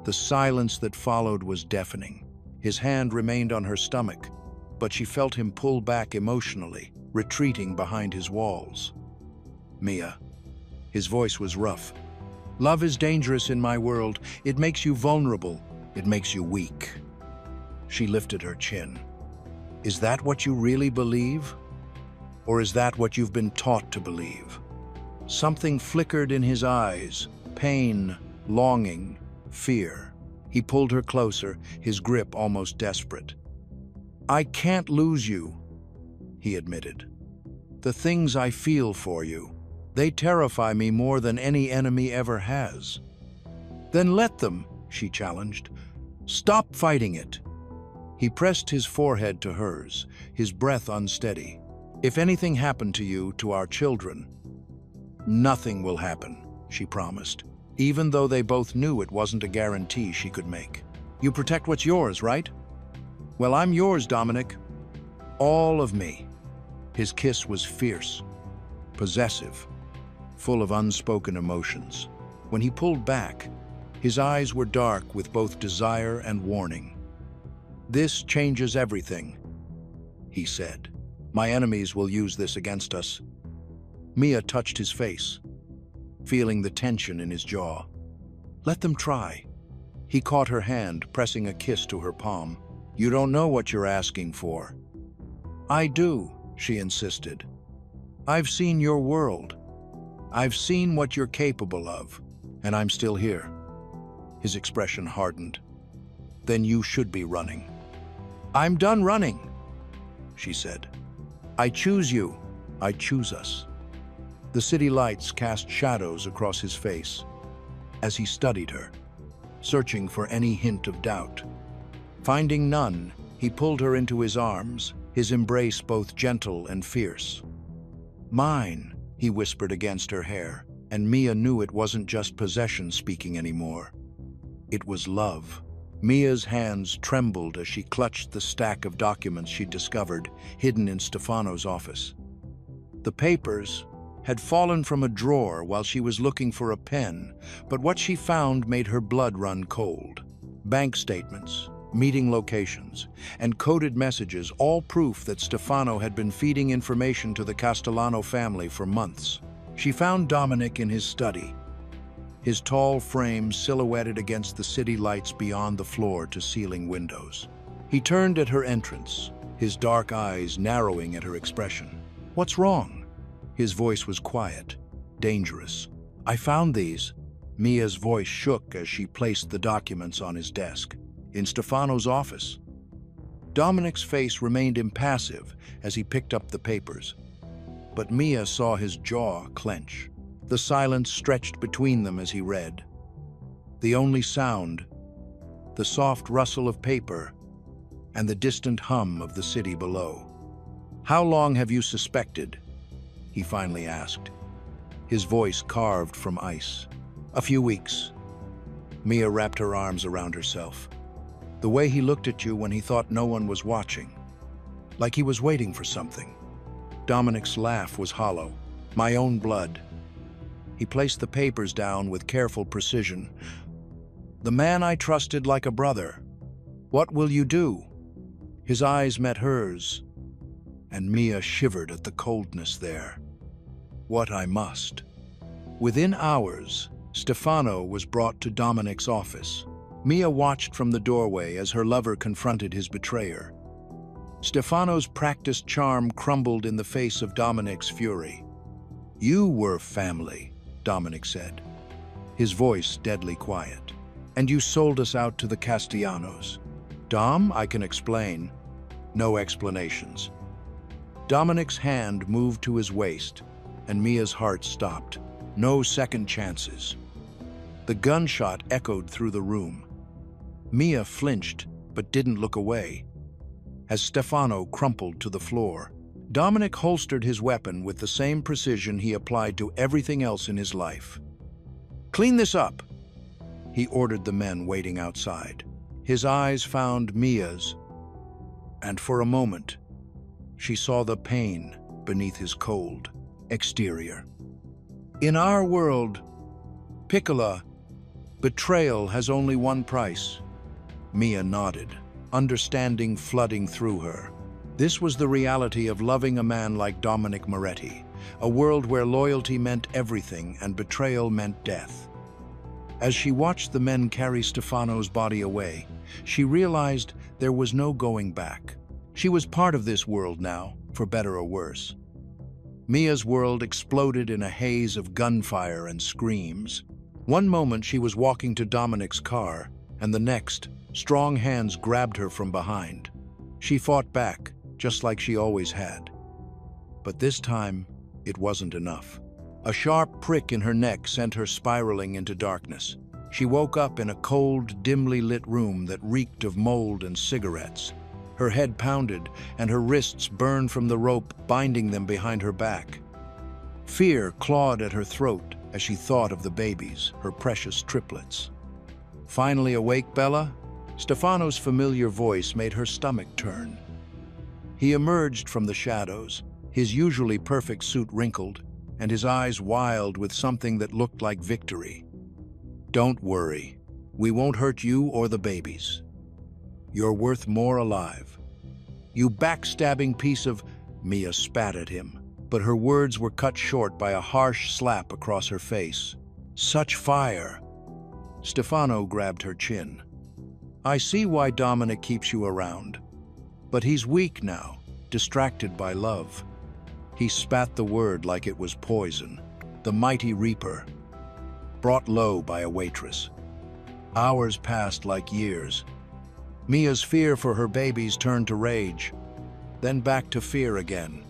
S1: The silence that followed was deafening. His hand remained on her stomach, but she felt him pull back emotionally, retreating behind his walls. "Mia." His voice was rough. "Love is dangerous in my world. It makes you vulnerable. It makes you weak." She lifted her chin. "Is that what you really believe? Or is that what you've been taught to believe?" Something flickered in his eyes, pain, longing, fear. He pulled her closer, his grip almost desperate. "I can't lose you," he admitted. "The things I feel for you, they terrify me more than any enemy ever has." "Then let them," she challenged. "Stop fighting it." He pressed his forehead to hers, his breath unsteady. "If anything happened to you, to our children—" "Nothing will happen," she promised, even though they both knew it wasn't a guarantee she could make. "You protect what's yours, right?" "Well, I'm yours, Dominic. All of me." His kiss was fierce, possessive, full of unspoken emotions. When he pulled back, his eyes were dark with both desire and warning. "This changes everything," he said. "My enemies will use this against us." Mia touched his face, feeling the tension in his jaw. "Let them try." He caught her hand, pressing a kiss to her palm. "You don't know what you're asking for." "I do," she insisted. "I've seen your world. I've seen what you're capable of, and I'm still here." His expression hardened. "Then you should be running." "I'm done running," she said. "I choose you. I choose us." The city lights cast shadows across his face as he studied her, searching for any hint of doubt. Finding none, he pulled her into his arms, his embrace both gentle and fierce. "Mine," he whispered against her hair, and Mia knew it wasn't just possession speaking anymore. It was love. Mia's hands trembled as she clutched the stack of documents she'd discovered, hidden in Stefano's office. The papers had fallen from a drawer while she was looking for a pen, but what she found made her blood run cold. Bank statements, meeting locations, and coded messages, all proof that Stefano had been feeding information to the Castellano family for months. She found Dominic in his study, his tall frame silhouetted against the city lights beyond the floor-to-ceiling windows. He turned at her entrance, his dark eyes narrowing at her expression. "What's wrong?" His voice was quiet, dangerous. "I found these." Mia's voice shook as she placed the documents on his desk. "In Stefano's office." Dominic's face remained impassive as he picked up the papers, but Mia saw his jaw clench. The silence stretched between them as he read. The only sound, the soft rustle of paper and the distant hum of the city below. "How long have you suspected?" he finally asked, his voice carved from ice. "A few weeks." Mia wrapped her arms around herself. "The way he looked at you when he thought no one was watching. like he was waiting for something. Dominic's laugh was hollow. My own blood. He placed the papers down with careful precision. The man I trusted like a brother. What will you do? His eyes met hers, and Mia shivered at the coldness there. What I must. Within hours, Stefano was brought to Dominic's office. Mia watched from the doorway as her lover confronted his betrayer. Stefano's practiced charm crumbled in the face of Dominic's fury. You were family, Dominic said, his voice deadly quiet. And you sold us out to the Castellanos. Dom, I can explain. No explanations. Dominic's hand moved to his waist, and Mia's heart stopped. No second chances. The gunshot echoed through the room. Mia flinched, but didn't look away. As Stefano crumpled to the floor, Dominic holstered his weapon with the same precision he applied to everything else in his life. Clean this up, he ordered the men waiting outside. His eyes found Mia's, and for a moment, she saw the pain beneath his cold exterior. In our world, Piccola, betrayal has only one price. Mia nodded, understanding flooding through her. This was the reality of loving a man like Dominic Moretti, a world where loyalty meant everything and betrayal meant death. As she watched the men carry Stefano's body away, she realized there was no going back. She was part of this world now, for better or worse. Mia's world exploded in a haze of gunfire and screams. One moment she was walking to Dominic's car, and the next, strong hands grabbed her from behind. She fought back, just like she always had. But this time, it wasn't enough. A sharp prick in her neck sent her spiraling into darkness. She woke up in a cold, dimly lit room that reeked of mold and cigarettes. Her head pounded, and her wrists burned from the rope binding them behind her back. Fear clawed at her throat as she thought of the babies, her precious triplets. Finally awake, Bella? Stefano's familiar voice made her stomach turn. He emerged from the shadows, his usually perfect suit wrinkled, and his eyes wild with something that looked like victory. Don't worry. We won't hurt you or the babies. You're worth more alive. You backstabbing piece of... Mia spat at him, but her words were cut short by a harsh slap across her face. Such fire! Stefano grabbed her chin. I see why Dominic keeps you around. But he's weak now, distracted by love. He spat the word like it was poison. The mighty reaper. Brought low by a waitress. Hours passed like years. Mia's fear for her babies turned to rage, then back to fear again.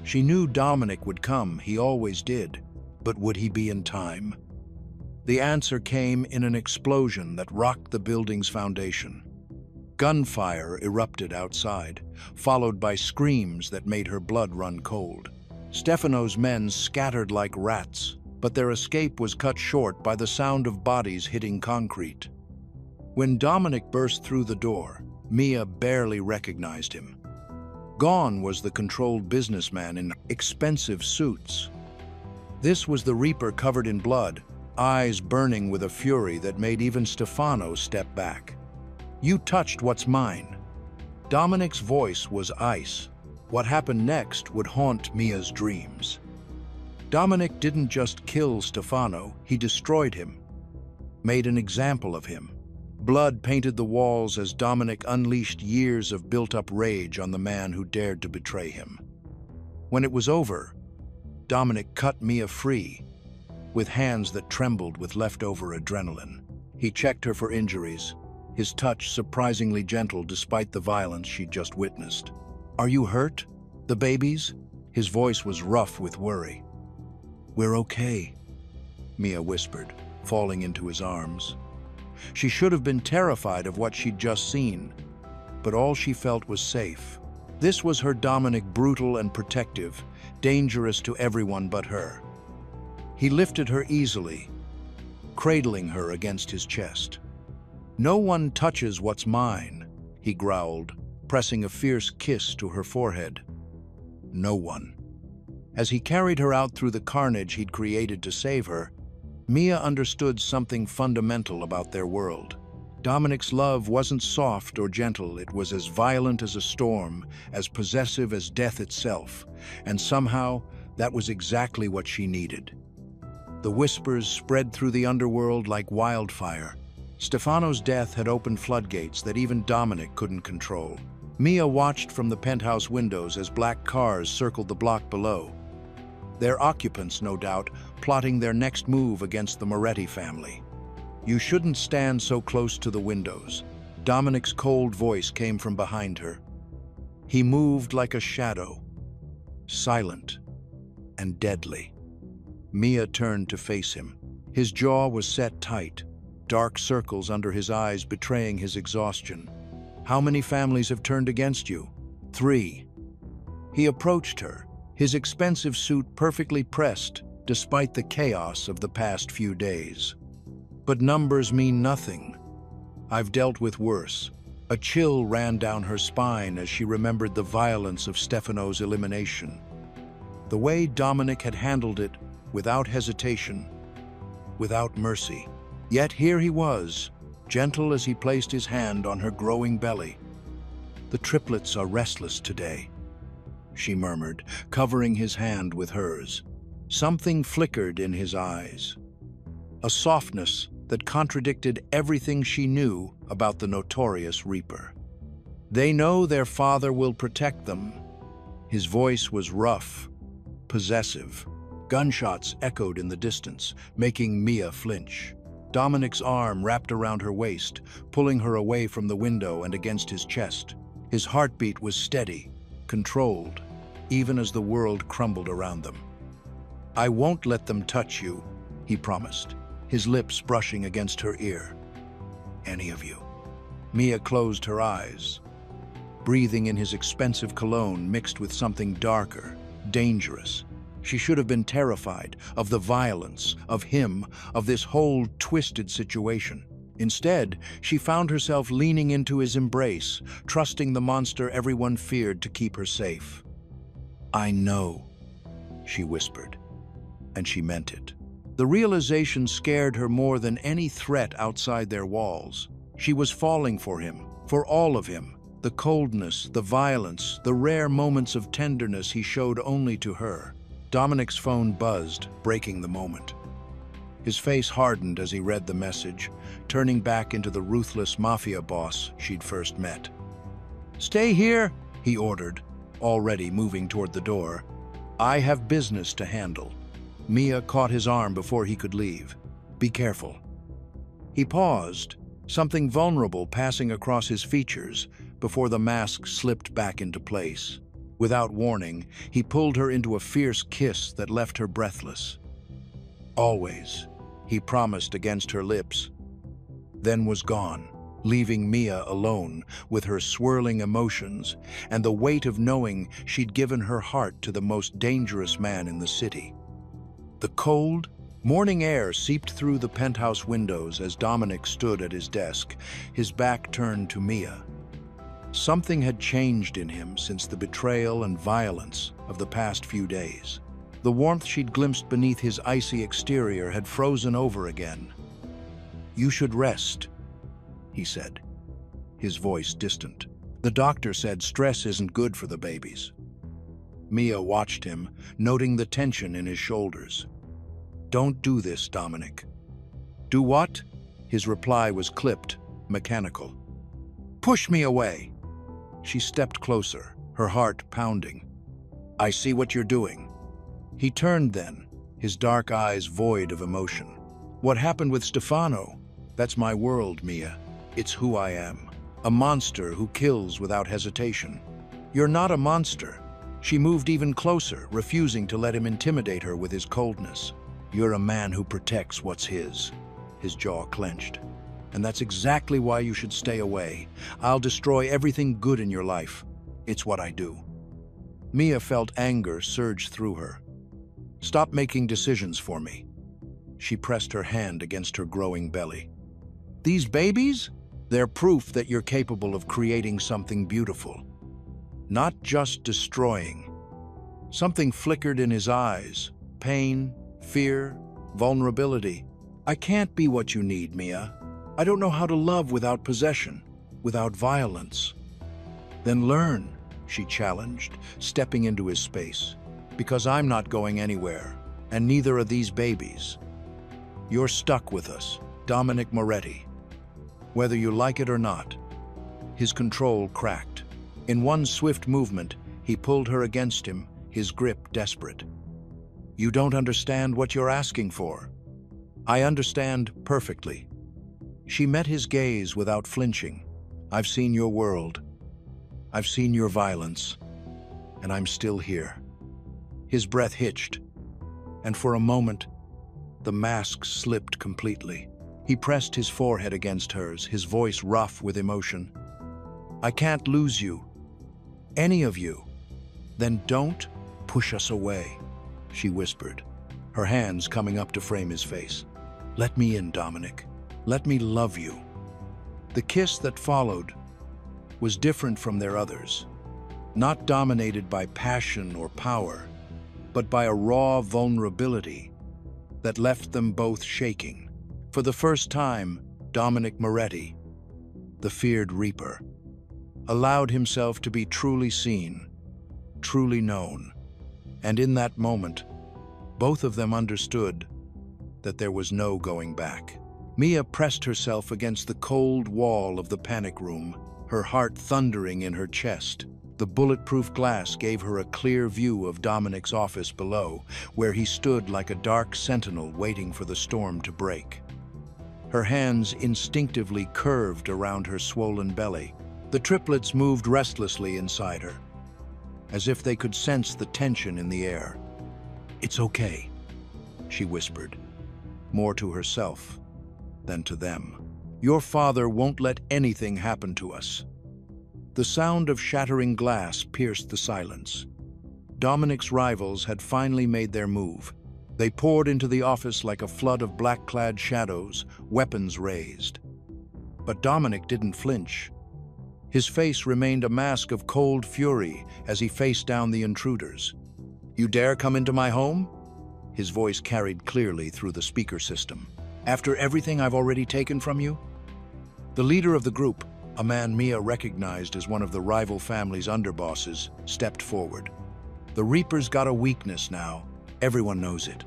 S1: She knew Dominic would come, he always did, but would he be in time? The answer came in an explosion that rocked the building's foundation. Gunfire erupted outside, followed by screams that made her blood run cold. Stefano's men scattered like rats, but their escape was cut short by the sound of bodies hitting concrete. When Dominic burst through the door, Mia barely recognized him. Gone was the controlled businessman in expensive suits. This was the Reaper covered in blood, eyes burning with a fury that made even Stefano step back. You touched what's mine. Dominic's voice was ice. What happened next would haunt Mia's dreams. Dominic didn't just kill Stefano, he destroyed him, made an example of him. Blood painted the walls as Dominic unleashed years of built-up rage on the man who dared to betray him. When it was over, Dominic cut Mia free, with hands that trembled with leftover adrenaline. He checked her for injuries, his touch surprisingly gentle despite the violence she'd just witnessed. Are you hurt? The babies? His voice was rough with worry. We're okay, Mia whispered, falling into his arms. She should have been terrified of what she'd just seen, but all she felt was safe. This was her Dominic, brutal and protective, dangerous to everyone but her. He lifted her easily, cradling her against his chest. No one touches what's mine, he growled, pressing a fierce kiss to her forehead. No one. As he carried her out through the carnage he'd created to save her, Mia understood something fundamental about their world. Dominic's love wasn't soft or gentle, it was as violent as a storm, as possessive as death itself, and somehow that was exactly what she needed. The whispers spread through the underworld like wildfire. Stefano's death had opened floodgates that even Dominic couldn't control. Mia watched from the penthouse windows as black cars circled the block below. Their occupants, no doubt, plotting their next move against the Moretti family. "You shouldn't stand so close to the windows." Dominic's cold voice came from behind her. He moved like a shadow, silent and deadly. Mia turned to face him. His jaw was set tight, dark circles under his eyes betraying his exhaustion. "How many families have turned against you?" "3. He approached her, his expensive suit perfectly pressed despite the chaos of the past few days. "But numbers mean nothing. I've dealt with worse." A chill ran down her spine as she remembered the violence of Stefano's elimination. The way Dominic had handled it, without hesitation, without mercy. Yet here he was, gentle as he placed his hand on her growing belly. "The triplets are restless today," she murmured, covering his hand with hers. Something flickered in his eyes, a softness that contradicted everything she knew about the notorious Reaper. "They know their father will protect them." His voice was rough, possessive. Gunshots echoed in the distance, making Mia flinch. Dominic's arm wrapped around her waist, pulling her away from the window and against his chest. His heartbeat was steady, controlled, even as the world crumbled around them. "I won't let them touch you," he promised, his lips brushing against her ear. "Any of you." Mia closed her eyes, breathing in his expensive cologne mixed with something darker, dangerous. She should have been terrified of the violence, of him, of this whole twisted situation. Instead, she found herself leaning into his embrace, trusting the monster everyone feared to keep her safe. "I know," she whispered, and she meant it. The realization scared her more than any threat outside their walls. She was falling for him, for all of him. The coldness, the violence, the rare moments of tenderness he showed only to her. Dominic's phone buzzed, breaking the moment. His face hardened as he read the message, turning back into the ruthless Mafia boss she'd first met. "Stay here," he ordered, already moving toward the door. "I have business to handle." Mia caught his arm before he could leave. "Be careful." He paused, something vulnerable passing across his features before the mask slipped back into place. Without warning, he pulled her into a fierce kiss that left her breathless. "Always," he promised against her lips, then was gone, leaving Mia alone with her swirling emotions and the weight of knowing she'd given her heart to the most dangerous man in the city. The cold, morning air seeped through the penthouse windows as Dominic stood at his desk, his back turned to Mia. Something had changed in him since the betrayal and violence of the past few days. The warmth she'd glimpsed beneath his icy exterior had frozen over again. "You should rest," he said, his voice distant. "The doctor said stress isn't good for the babies." Mia watched him, noting the tension in his shoulders. "Don't do this, Dominic." "Do what?" His reply was clipped, mechanical. "Push me away." She stepped closer, her heart pounding. "I see what you're doing." He turned then, his dark eyes void of emotion. "What happened with Stefano? That's my world, Mia. It's who I am. A monster who kills without hesitation." "You're not a monster." She moved even closer, refusing to let him intimidate her with his coldness. "You're a man who protects what's his." His jaw clenched. "And that's exactly why you should stay away. I'll destroy everything good in your life. It's what I do." Mia felt anger surge through her. "Stop making decisions for me." She pressed her hand against her growing belly. "These babies?" They're proof that you're capable of creating something beautiful, not just destroying. Something flickered in his eyes. Pain, fear, vulnerability. I can't be what you need, Mia. I don't know how to love without possession, without violence. Then learn, she challenged, stepping into his space. Because I'm not going anywhere, and neither are these babies. You're stuck with us, Dominic Moretti. Whether you like it or not. His control cracked. In one swift movement, he pulled her against him, his grip desperate. You don't understand what you're asking for. I understand perfectly. She met his gaze without flinching. I've seen your world. I've seen your violence. And I'm still here. His breath hitched, and for a moment, the mask slipped completely. He pressed his forehead against hers, his voice rough with emotion. I can't lose you. Any of you. Then don't push us away, she whispered, her hands coming up to frame his face. Let me in, Dominic. Let me love you. The kiss that followed was different from their others, not dominated by passion or power, but by a raw vulnerability that left them both shaking. For the first time, Dominic Moretti, the feared Reaper, allowed himself to be truly seen, truly known. And in that moment, both of them understood that there was no going back. Mia pressed herself against the cold wall of the panic room, her heart thundering in her chest. The bulletproof glass gave her a clear view of Dominic's office below, where he stood like a dark sentinel waiting for the storm to break. Her hands instinctively curved around her swollen belly. The triplets moved restlessly inside her, as if they could sense the tension in the air. It's okay, she whispered, more to herself than to them. Your father won't let anything happen to us. The sound of shattering glass pierced the silence. Dominic's rivals had finally made their move. They poured into the office like a flood of black-clad shadows, weapons raised. But Dominic didn't flinch. His face remained a mask of cold fury as he faced down the intruders. You dare come into my home? His voice carried clearly through the speaker system. After everything I've already taken from you? The leader of the group, a man Mia recognized as one of the rival family's underbosses, stepped forward. The Reaper's got a weakness now. Everyone knows it.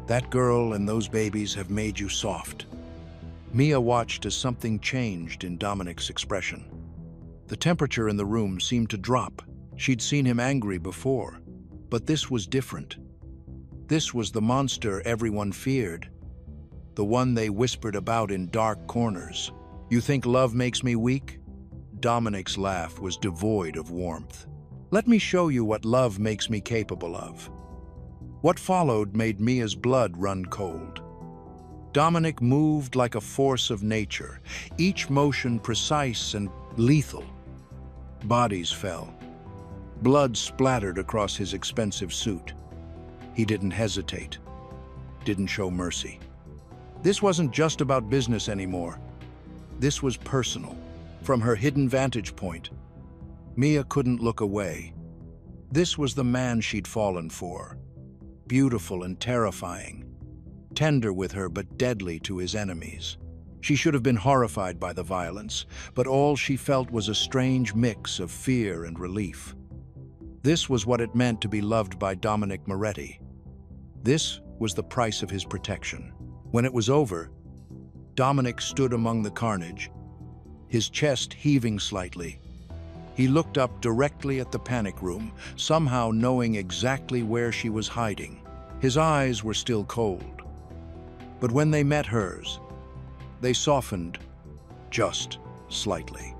S1: That girl and those babies have made you soft. Mia watched as something changed in Dominic's expression. The temperature in the room seemed to drop. She'd seen him angry before, but this was different. This was the monster everyone feared, the one they whispered about in dark corners. You think love makes me weak? Dominic's laugh was devoid of warmth. Let me show you what love makes me capable of. What followed made Mia's blood run cold. Dominic moved like a force of nature, each motion precise and lethal. Bodies fell. Blood splattered across his expensive suit. He didn't hesitate, didn't show mercy. This wasn't just about business anymore. This was personal. From her hidden vantage point, Mia couldn't look away. This was the man she'd fallen for. Beautiful and terrifying. Tender with her but deadly to his enemies. She should have been horrified by the violence, but all she felt was a strange mix of fear and relief. This was what it meant to be loved by Dominic Moretti. This was the price of his protection. When it was over, Dominic stood among the carnage, his chest heaving slightly. He looked up directly at the panic room, somehow knowing exactly where she was hiding. His eyes were still cold. But when they met hers, they softened just slightly.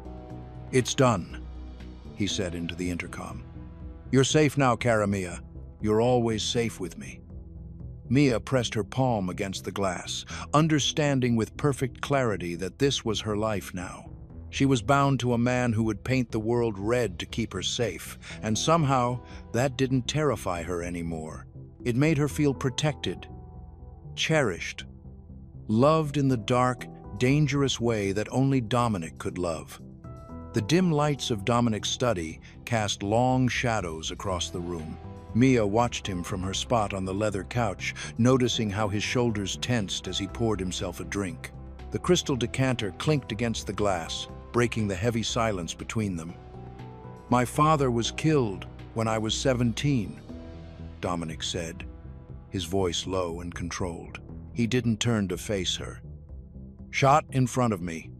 S1: It's done, he said into the intercom. You're safe now, cara Mia. You're always safe with me. Mia pressed her palm against the glass, understanding with perfect clarity that this was her life now. She was bound to a man who would paint the world red to keep her safe, and somehow that didn't terrify her anymore. It made her feel protected, cherished, loved in the dark, dangerous way that only Dominic could love. The dim lights of Dominic's study cast long shadows across the room. Mia watched him from her spot on the leather couch, noticing how his shoulders tensed as he poured himself a drink. The crystal decanter clinked against the glass, breaking the heavy silence between them. "My father was killed when I was 17, Dominic said, his voice low and controlled. He didn't turn to face her. "Shot in front of me,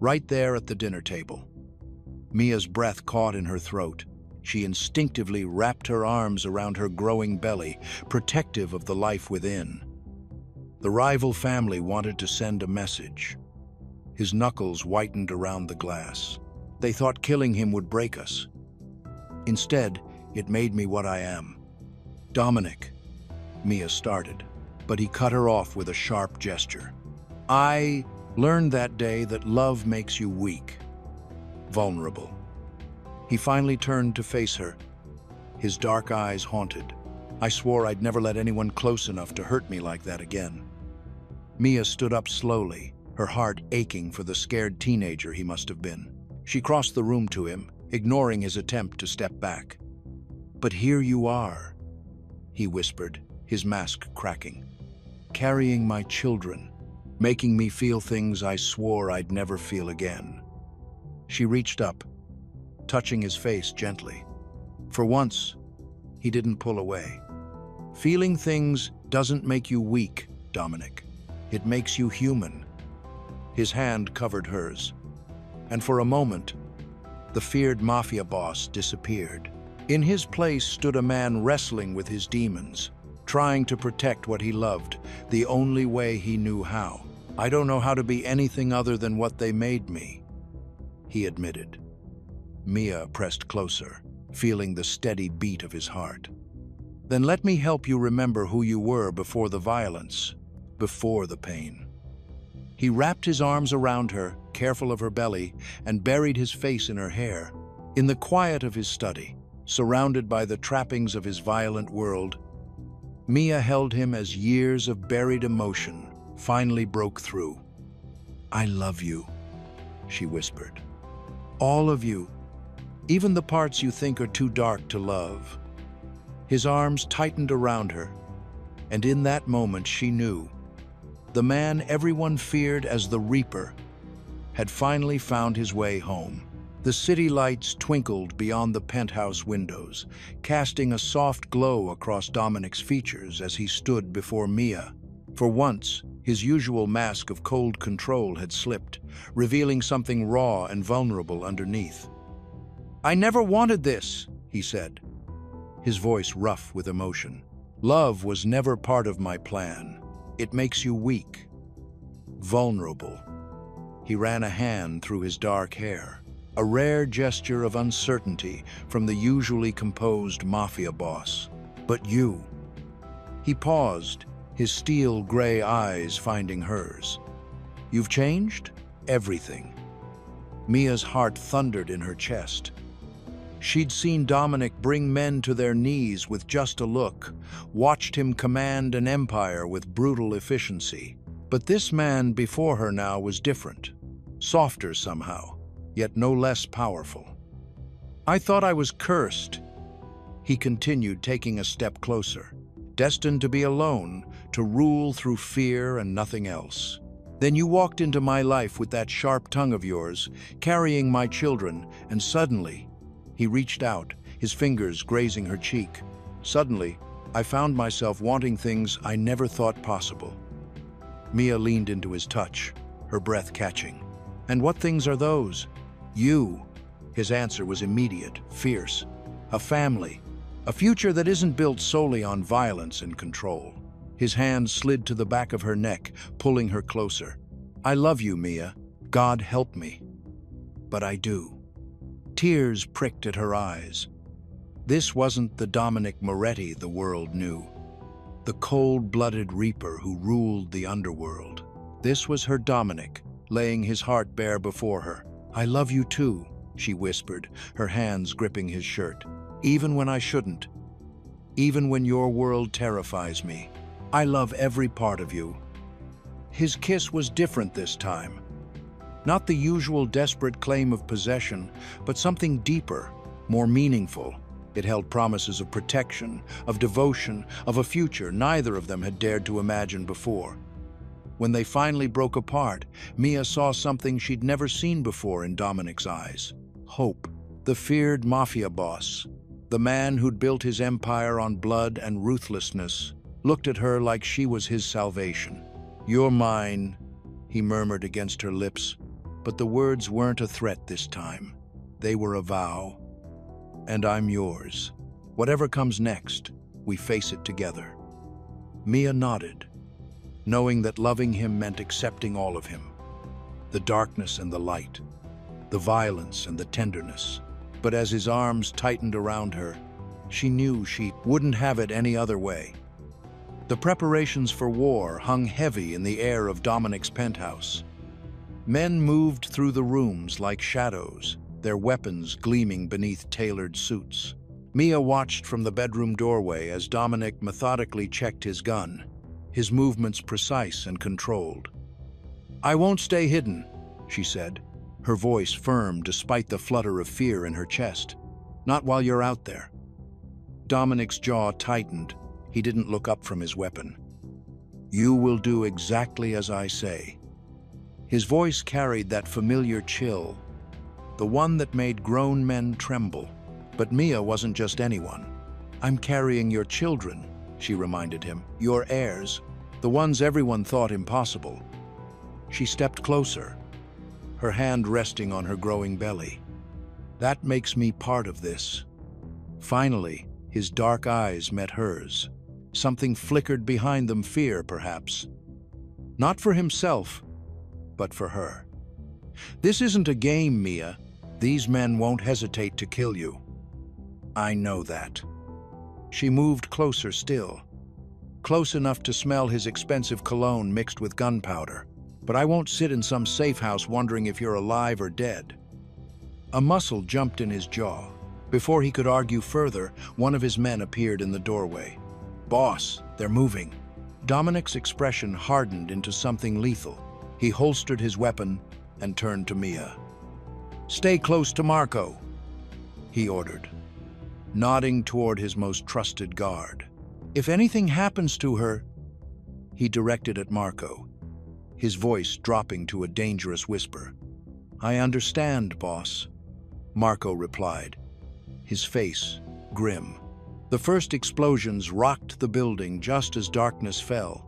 S1: right there at the dinner table." Mia's breath caught in her throat. She instinctively wrapped her arms around her growing belly, protective of the life within. The rival family wanted to send a message. His knuckles whitened around the glass. "They thought killing him would break us. Instead, it made me what I am." "Dominic," Mia started, but he cut her off with a sharp gesture. "I learned that day that love makes you weak, vulnerable." He finally turned to face her, his dark eyes haunted. "I swore I'd never let anyone close enough to hurt me like that again." Mia stood up slowly, her heart aching for the scared teenager he must have been. She crossed the room to him, ignoring his attempt to step back. "But here you are," he whispered, his mask cracking, "carrying my children, making me feel things I swore I'd never feel again." She reached up, touching his face gently. For once, he didn't pull away. "Feeling things doesn't make you weak, Dominic. It makes you human." His hand covered hers, and for a moment, the feared Mafia boss disappeared. In his place stood a man wrestling with his demons, trying to protect what he loved, the only way he knew how. "I don't know how to be anything other than what they made me," he admitted. Mia pressed closer, feeling the steady beat of his heart. "Then let me help you remember who you were before the violence, before the pain." He wrapped his arms around her, careful of her belly, and buried his face in her hair. In the quiet of his study, surrounded by the trappings of his violent world, Mia held him as years of buried emotion finally broke through. "I love you," she whispered. "All of you, even the parts you think are too dark to love." His arms tightened around her, and in that moment she knew the man everyone feared as the Reaper had finally found his way home. The city lights twinkled beyond the penthouse windows, casting a soft glow across Dominic's features as he stood before Mia. For once, his usual mask of cold control had slipped, revealing something raw and vulnerable underneath. "I never wanted this," he said, his voice rough with emotion. "Love was never part of my plan. It makes you weak, vulnerable." He ran a hand through his dark hair, a rare gesture of uncertainty from the usually composed Mafia boss. "But you..." He paused, his steel gray eyes finding hers. "You've changed? Everything." Mia's heart thundered in her chest. She'd seen Dominic bring men to their knees with just a look, watched him command an empire with brutal efficiency. But this man before her now was different, softer somehow, yet no less powerful. "I thought I was cursed," he continued, taking a step closer, "destined to be alone, to rule through fear and nothing else. Then you walked into my life with that sharp tongue of yours, carrying my children, and suddenly..." He reached out, his fingers grazing her cheek. "Suddenly, I found myself wanting things I never thought possible." Mia leaned into his touch, her breath catching. "And what things are those?" "You." His answer was immediate, fierce. "A family. A future that isn't built solely on violence and control." His hand slid to the back of her neck, pulling her closer. "I love you, Mia. God help me. But I do." Tears pricked at her eyes. This wasn't the Dominic Moretti the world knew, the cold-blooded Reaper who ruled the underworld. This was her Dominic, laying his heart bare before her. "I love you too," she whispered, her hands gripping his shirt. "Even when I shouldn't. Even when your world terrifies me. I love every part of you." His kiss was different this time. Not the usual desperate claim of possession, but something deeper, more meaningful. It held promises of protection, of devotion, of a future neither of them had dared to imagine before. When they finally broke apart, Mia saw something she'd never seen before in Dominic's eyes. Hope. The feared Mafia boss, the man who'd built his empire on blood and ruthlessness, looked at her like she was his salvation. "You're mine," he murmured against her lips, but the words weren't a threat this time. They were a vow. "And I'm yours. Whatever comes next, we face it together." Mia nodded, knowing that loving him meant accepting all of him. The darkness and the light, the violence and the tenderness. But as his arms tightened around her, she knew she wouldn't have it any other way. The preparations for war hung heavy in the air of Dominic's penthouse. Men moved through the rooms like shadows, their weapons gleaming beneath tailored suits. Mia watched from the bedroom doorway as Dominic methodically checked his gun, his movements precise and controlled. "I won't stay hidden," she said, her voice firm despite the flutter of fear in her chest. "Not while you're out there." Dominic's jaw tightened. He didn't look up from his weapon. "You will do exactly as I say." His voice carried that familiar chill, the one that made grown men tremble. But Mia wasn't just anyone. "I'm carrying your children," she reminded him. "Your heirs, the ones everyone thought impossible." She stepped closer, her hand resting on her growing belly. "That makes me part of this." Finally, his dark eyes met hers. Something flickered behind them, fear, perhaps. Not for himself, but for her. "This isn't a game, Mia. These men won't hesitate to kill you." "I know that." She moved closer still, close enough to smell his expensive cologne mixed with gunpowder. "But I won't sit in some safe house wondering if you're alive or dead." A muscle jumped in his jaw. Before he could argue further, one of his men appeared in the doorway. "Boss, they're moving." Dominic's expression hardened into something lethal. He holstered his weapon and turned to Mia. "Stay close to Marco," he ordered, nodding toward his most trusted guard. "If anything happens to her," he directed at Marco, his voice dropping to a dangerous whisper. "I understand, boss," Marco replied, his face grim. The first explosions rocked the building just as darkness fell.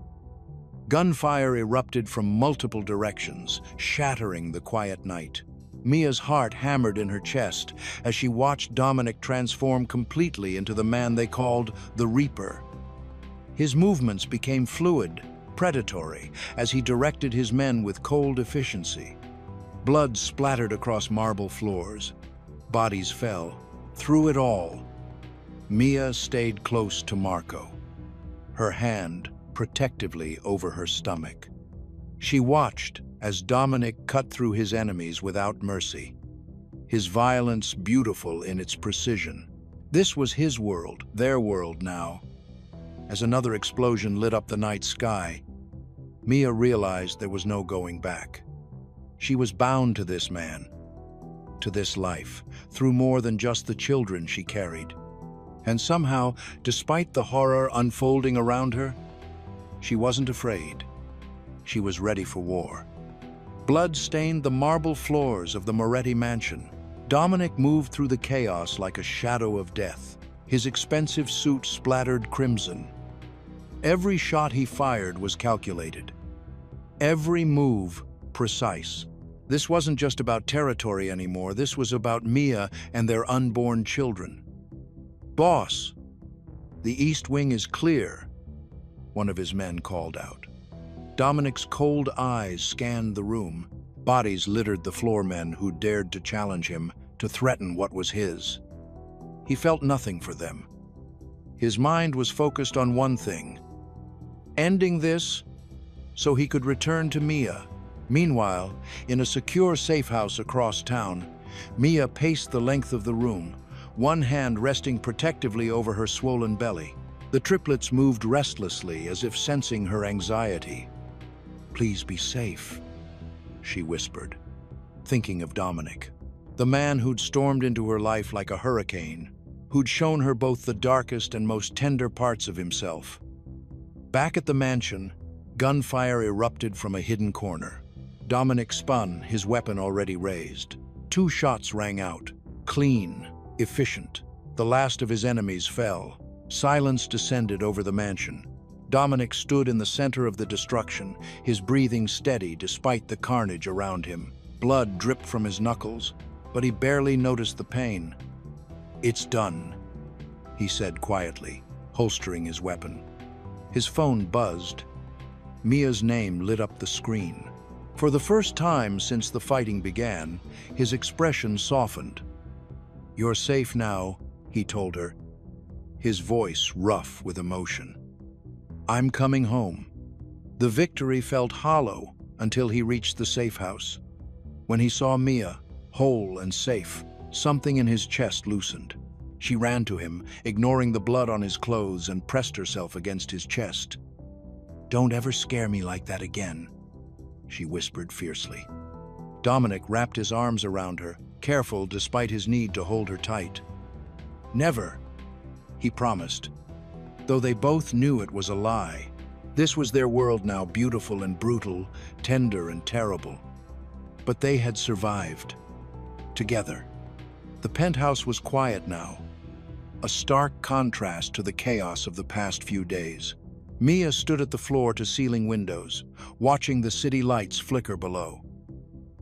S1: Gunfire erupted from multiple directions, shattering the quiet night. Mia's heart hammered in her chest as she watched Dominic transform completely into the man they called the Reaper. His movements became fluid, predatory, as he directed his men with cold efficiency. Blood splattered across marble floors. Bodies fell. Through it all, Mia stayed close to Marco, her hand protectively over her stomach. She watched as Dominic cut through his enemies without mercy, his violence beautiful in its precision. This was his world, their world now. As another explosion lit up the night sky, Mia realized there was no going back. She was bound to this man, to this life, through more than just the children she carried. And somehow, despite the horror unfolding around her, she wasn't afraid. She was ready for war. Blood stained the marble floors of the Moretti mansion. Dominic moved through the chaos like a shadow of death. His expensive suit splattered crimson. Every shot he fired was calculated. Every move precise. This wasn't just about territory anymore. This was about Mia and their unborn children. "Boss, the East Wing is clear," one of his men called out. Dominic's cold eyes scanned the room. Bodies littered the floormen who dared to challenge him, to threaten what was his. He felt nothing for them. His mind was focused on one thing: ending this so he could return to Mia. Meanwhile, in a secure safe house across town, Mia paced the length of the room, one hand resting protectively over her swollen belly. The triplets moved restlessly as if sensing her anxiety. Please be safe, she whispered, thinking of Dominic, the man who'd stormed into her life like a hurricane, who'd shown her both the darkest and most tender parts of himself. Back at the mansion, gunfire erupted from a hidden corner. Dominic spun, his weapon already raised. 2 shots rang out, clean, efficient. The last of his enemies fell. Silence descended over the mansion. Dominic stood in the center of the destruction, his breathing steady despite the carnage around him. Blood dripped from his knuckles, but he barely noticed the pain. "It's done," he said quietly, holstering his weapon. His phone buzzed. Mia's name lit up the screen. For the first time since the fighting began, his expression softened. "You're safe now," he told her, his voice rough with emotion. "I'm coming home." The victory felt hollow until he reached the safe house. When he saw Mia, whole and safe, something in his chest loosened. She ran to him, ignoring the blood on his clothes, and pressed herself against his chest. "Don't ever scare me like that again," she whispered fiercely. Dominic wrapped his arms around her, careful despite his need to hold her tight. "Never," he promised, though they both knew it was a lie. This was their world now, beautiful and brutal, tender and terrible. But they had survived. Together. The penthouse was quiet now, a stark contrast to the chaos of the past few days. Mia stood at the floor-to-ceiling windows, watching the city lights flicker below.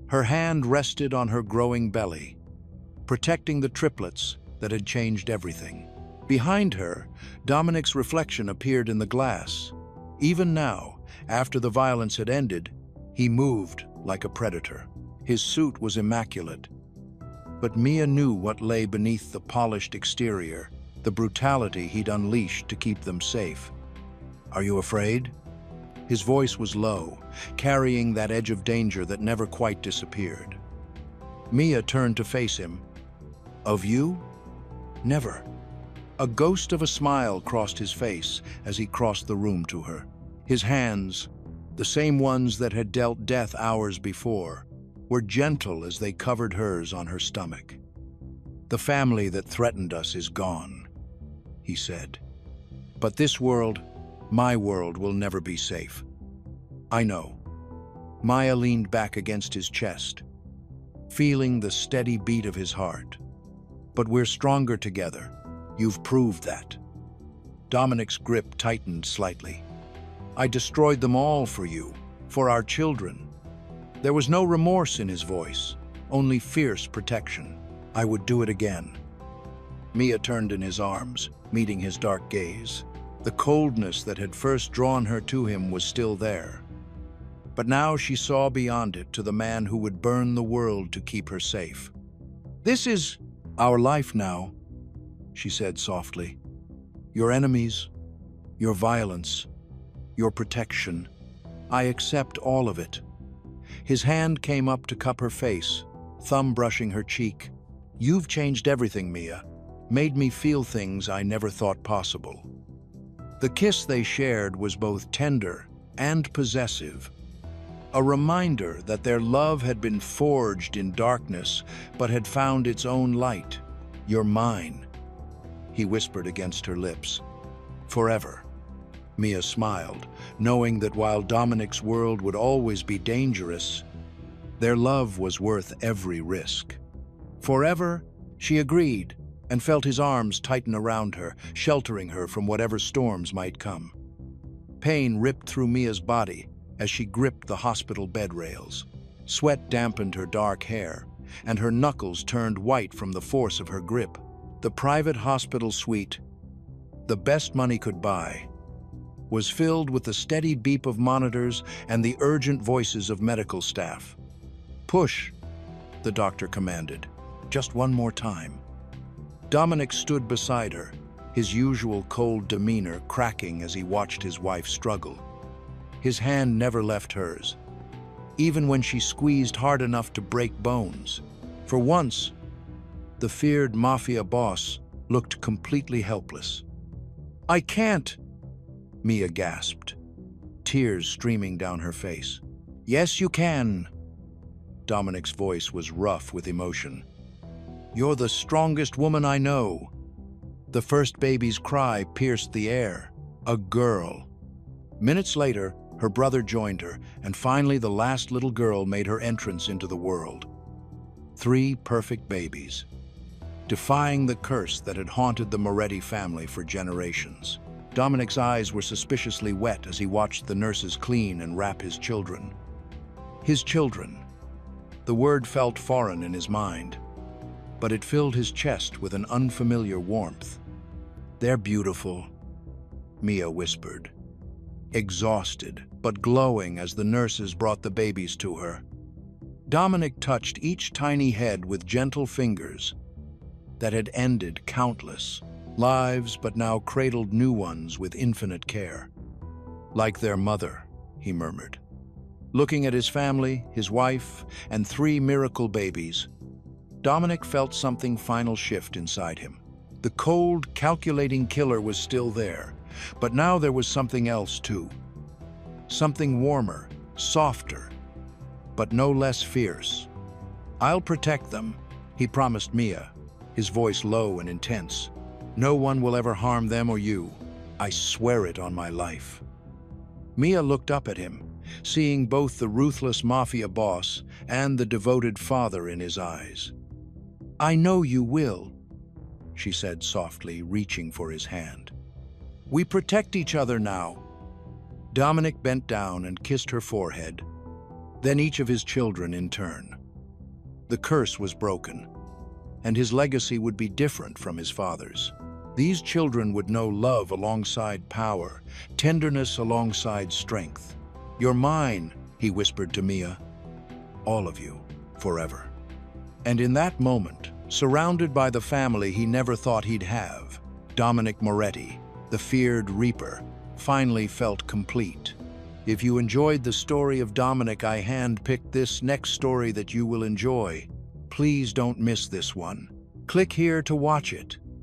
S1: Her hand rested on her growing belly, protecting the triplets that had changed everything. Behind her, Dominic's reflection appeared in the glass. Even now, after the violence had ended, he moved like a predator. His suit was immaculate. But Mia knew what lay beneath the polished exterior, the brutality he'd unleashed to keep them safe. "Are you afraid?" His voice was low, carrying that edge of danger that never quite disappeared. Mia turned to face him. "Of you? Never." A ghost of a smile crossed his face as he crossed the room to her. His hands, the same ones that had dealt death hours before, were gentle as they covered hers on her stomach. "The family that threatened us is gone," he said. "But this world, my world, will never be safe." "I know." Maya leaned back against his chest, feeling the steady beat of his heart. "But we're stronger together. You've proved that." Dominic's grip tightened slightly. "I destroyed them all for you, for our children." There was no remorse in his voice, only fierce protection. "I would do it again." Mia turned in his arms, meeting his dark gaze. The coldness that had first drawn her to him was still there. But now she saw beyond it to the man who would burn the world to keep her safe. "This is our life now," she said softly. "Your enemies, your violence, your protection. I accept all of it." His hand came up to cup her face, thumb brushing her cheek. "You've changed everything, Mia. Made me feel things I never thought possible." The kiss they shared was both tender and possessive, a reminder that their love had been forged in darkness but had found its own light. "You're mine," he whispered against her lips. "Forever." Mia smiled, knowing that while Dominic's world would always be dangerous, their love was worth every risk. "Forever," she agreed, and felt his arms tighten around her, sheltering her from whatever storms might come. Pain ripped through Mia's body as she gripped the hospital bed rails. Sweat dampened her dark hair, and her knuckles turned white from the force of her grip. The private hospital suite, the best money could buy, was filled with the steady beep of monitors and the urgent voices of medical staff. "Push," the doctor commanded. "Just one more time." Dominic stood beside her, his usual cold demeanor cracking as he watched his wife struggle. His hand never left hers, even when she squeezed hard enough to break bones. For once, the feared Mafia boss looked completely helpless. "I can't," Mia gasped, tears streaming down her face. "Yes, you can." Dominic's voice was rough with emotion. "You're the strongest woman I know." The first baby's cry pierced the air. A girl. Minutes later, her brother joined her, and finally the last little girl made her entrance into the world. 3 perfect babies, defying the curse that had haunted the Moretti family for generations. Dominic's eyes were suspiciously wet as he watched the nurses clean and wrap his children. His children. The word felt foreign in his mind, but it filled his chest with an unfamiliar warmth. "They're beautiful," Mia whispered, exhausted but glowing as the nurses brought the babies to her. Dominic touched each tiny head with gentle fingers that had ended countless lives but now cradled new ones with infinite care. "Like their mother," he murmured. Looking at his family, his wife, and 3 miracle babies, Dominic felt something final shift inside him. The cold, calculating killer was still there, but now there was something else too. Something warmer, softer, but no less fierce. "I'll protect them," he promised Mia, his voice low and intense. "No one will ever harm them or you. I swear it on my life." Mia looked up at him, seeing both the ruthless Mafia boss and the devoted father in his eyes. "I know you will," she said softly, reaching for his hand. "We protect each other now." Dominic bent down and kissed her forehead, then each of his children in turn. The curse was broken, and his legacy would be different from his father's. These children would know love alongside power, tenderness alongside strength. "You're mine," he whispered to Mia. "All of you, forever." And in that moment, surrounded by the family he never thought he'd have, Dominic Moretti, the feared Reaper, finally felt complete. If you enjoyed the story of Dominic, I hand-picked this next story that you will enjoy. Please don't miss this one. Click here to watch it.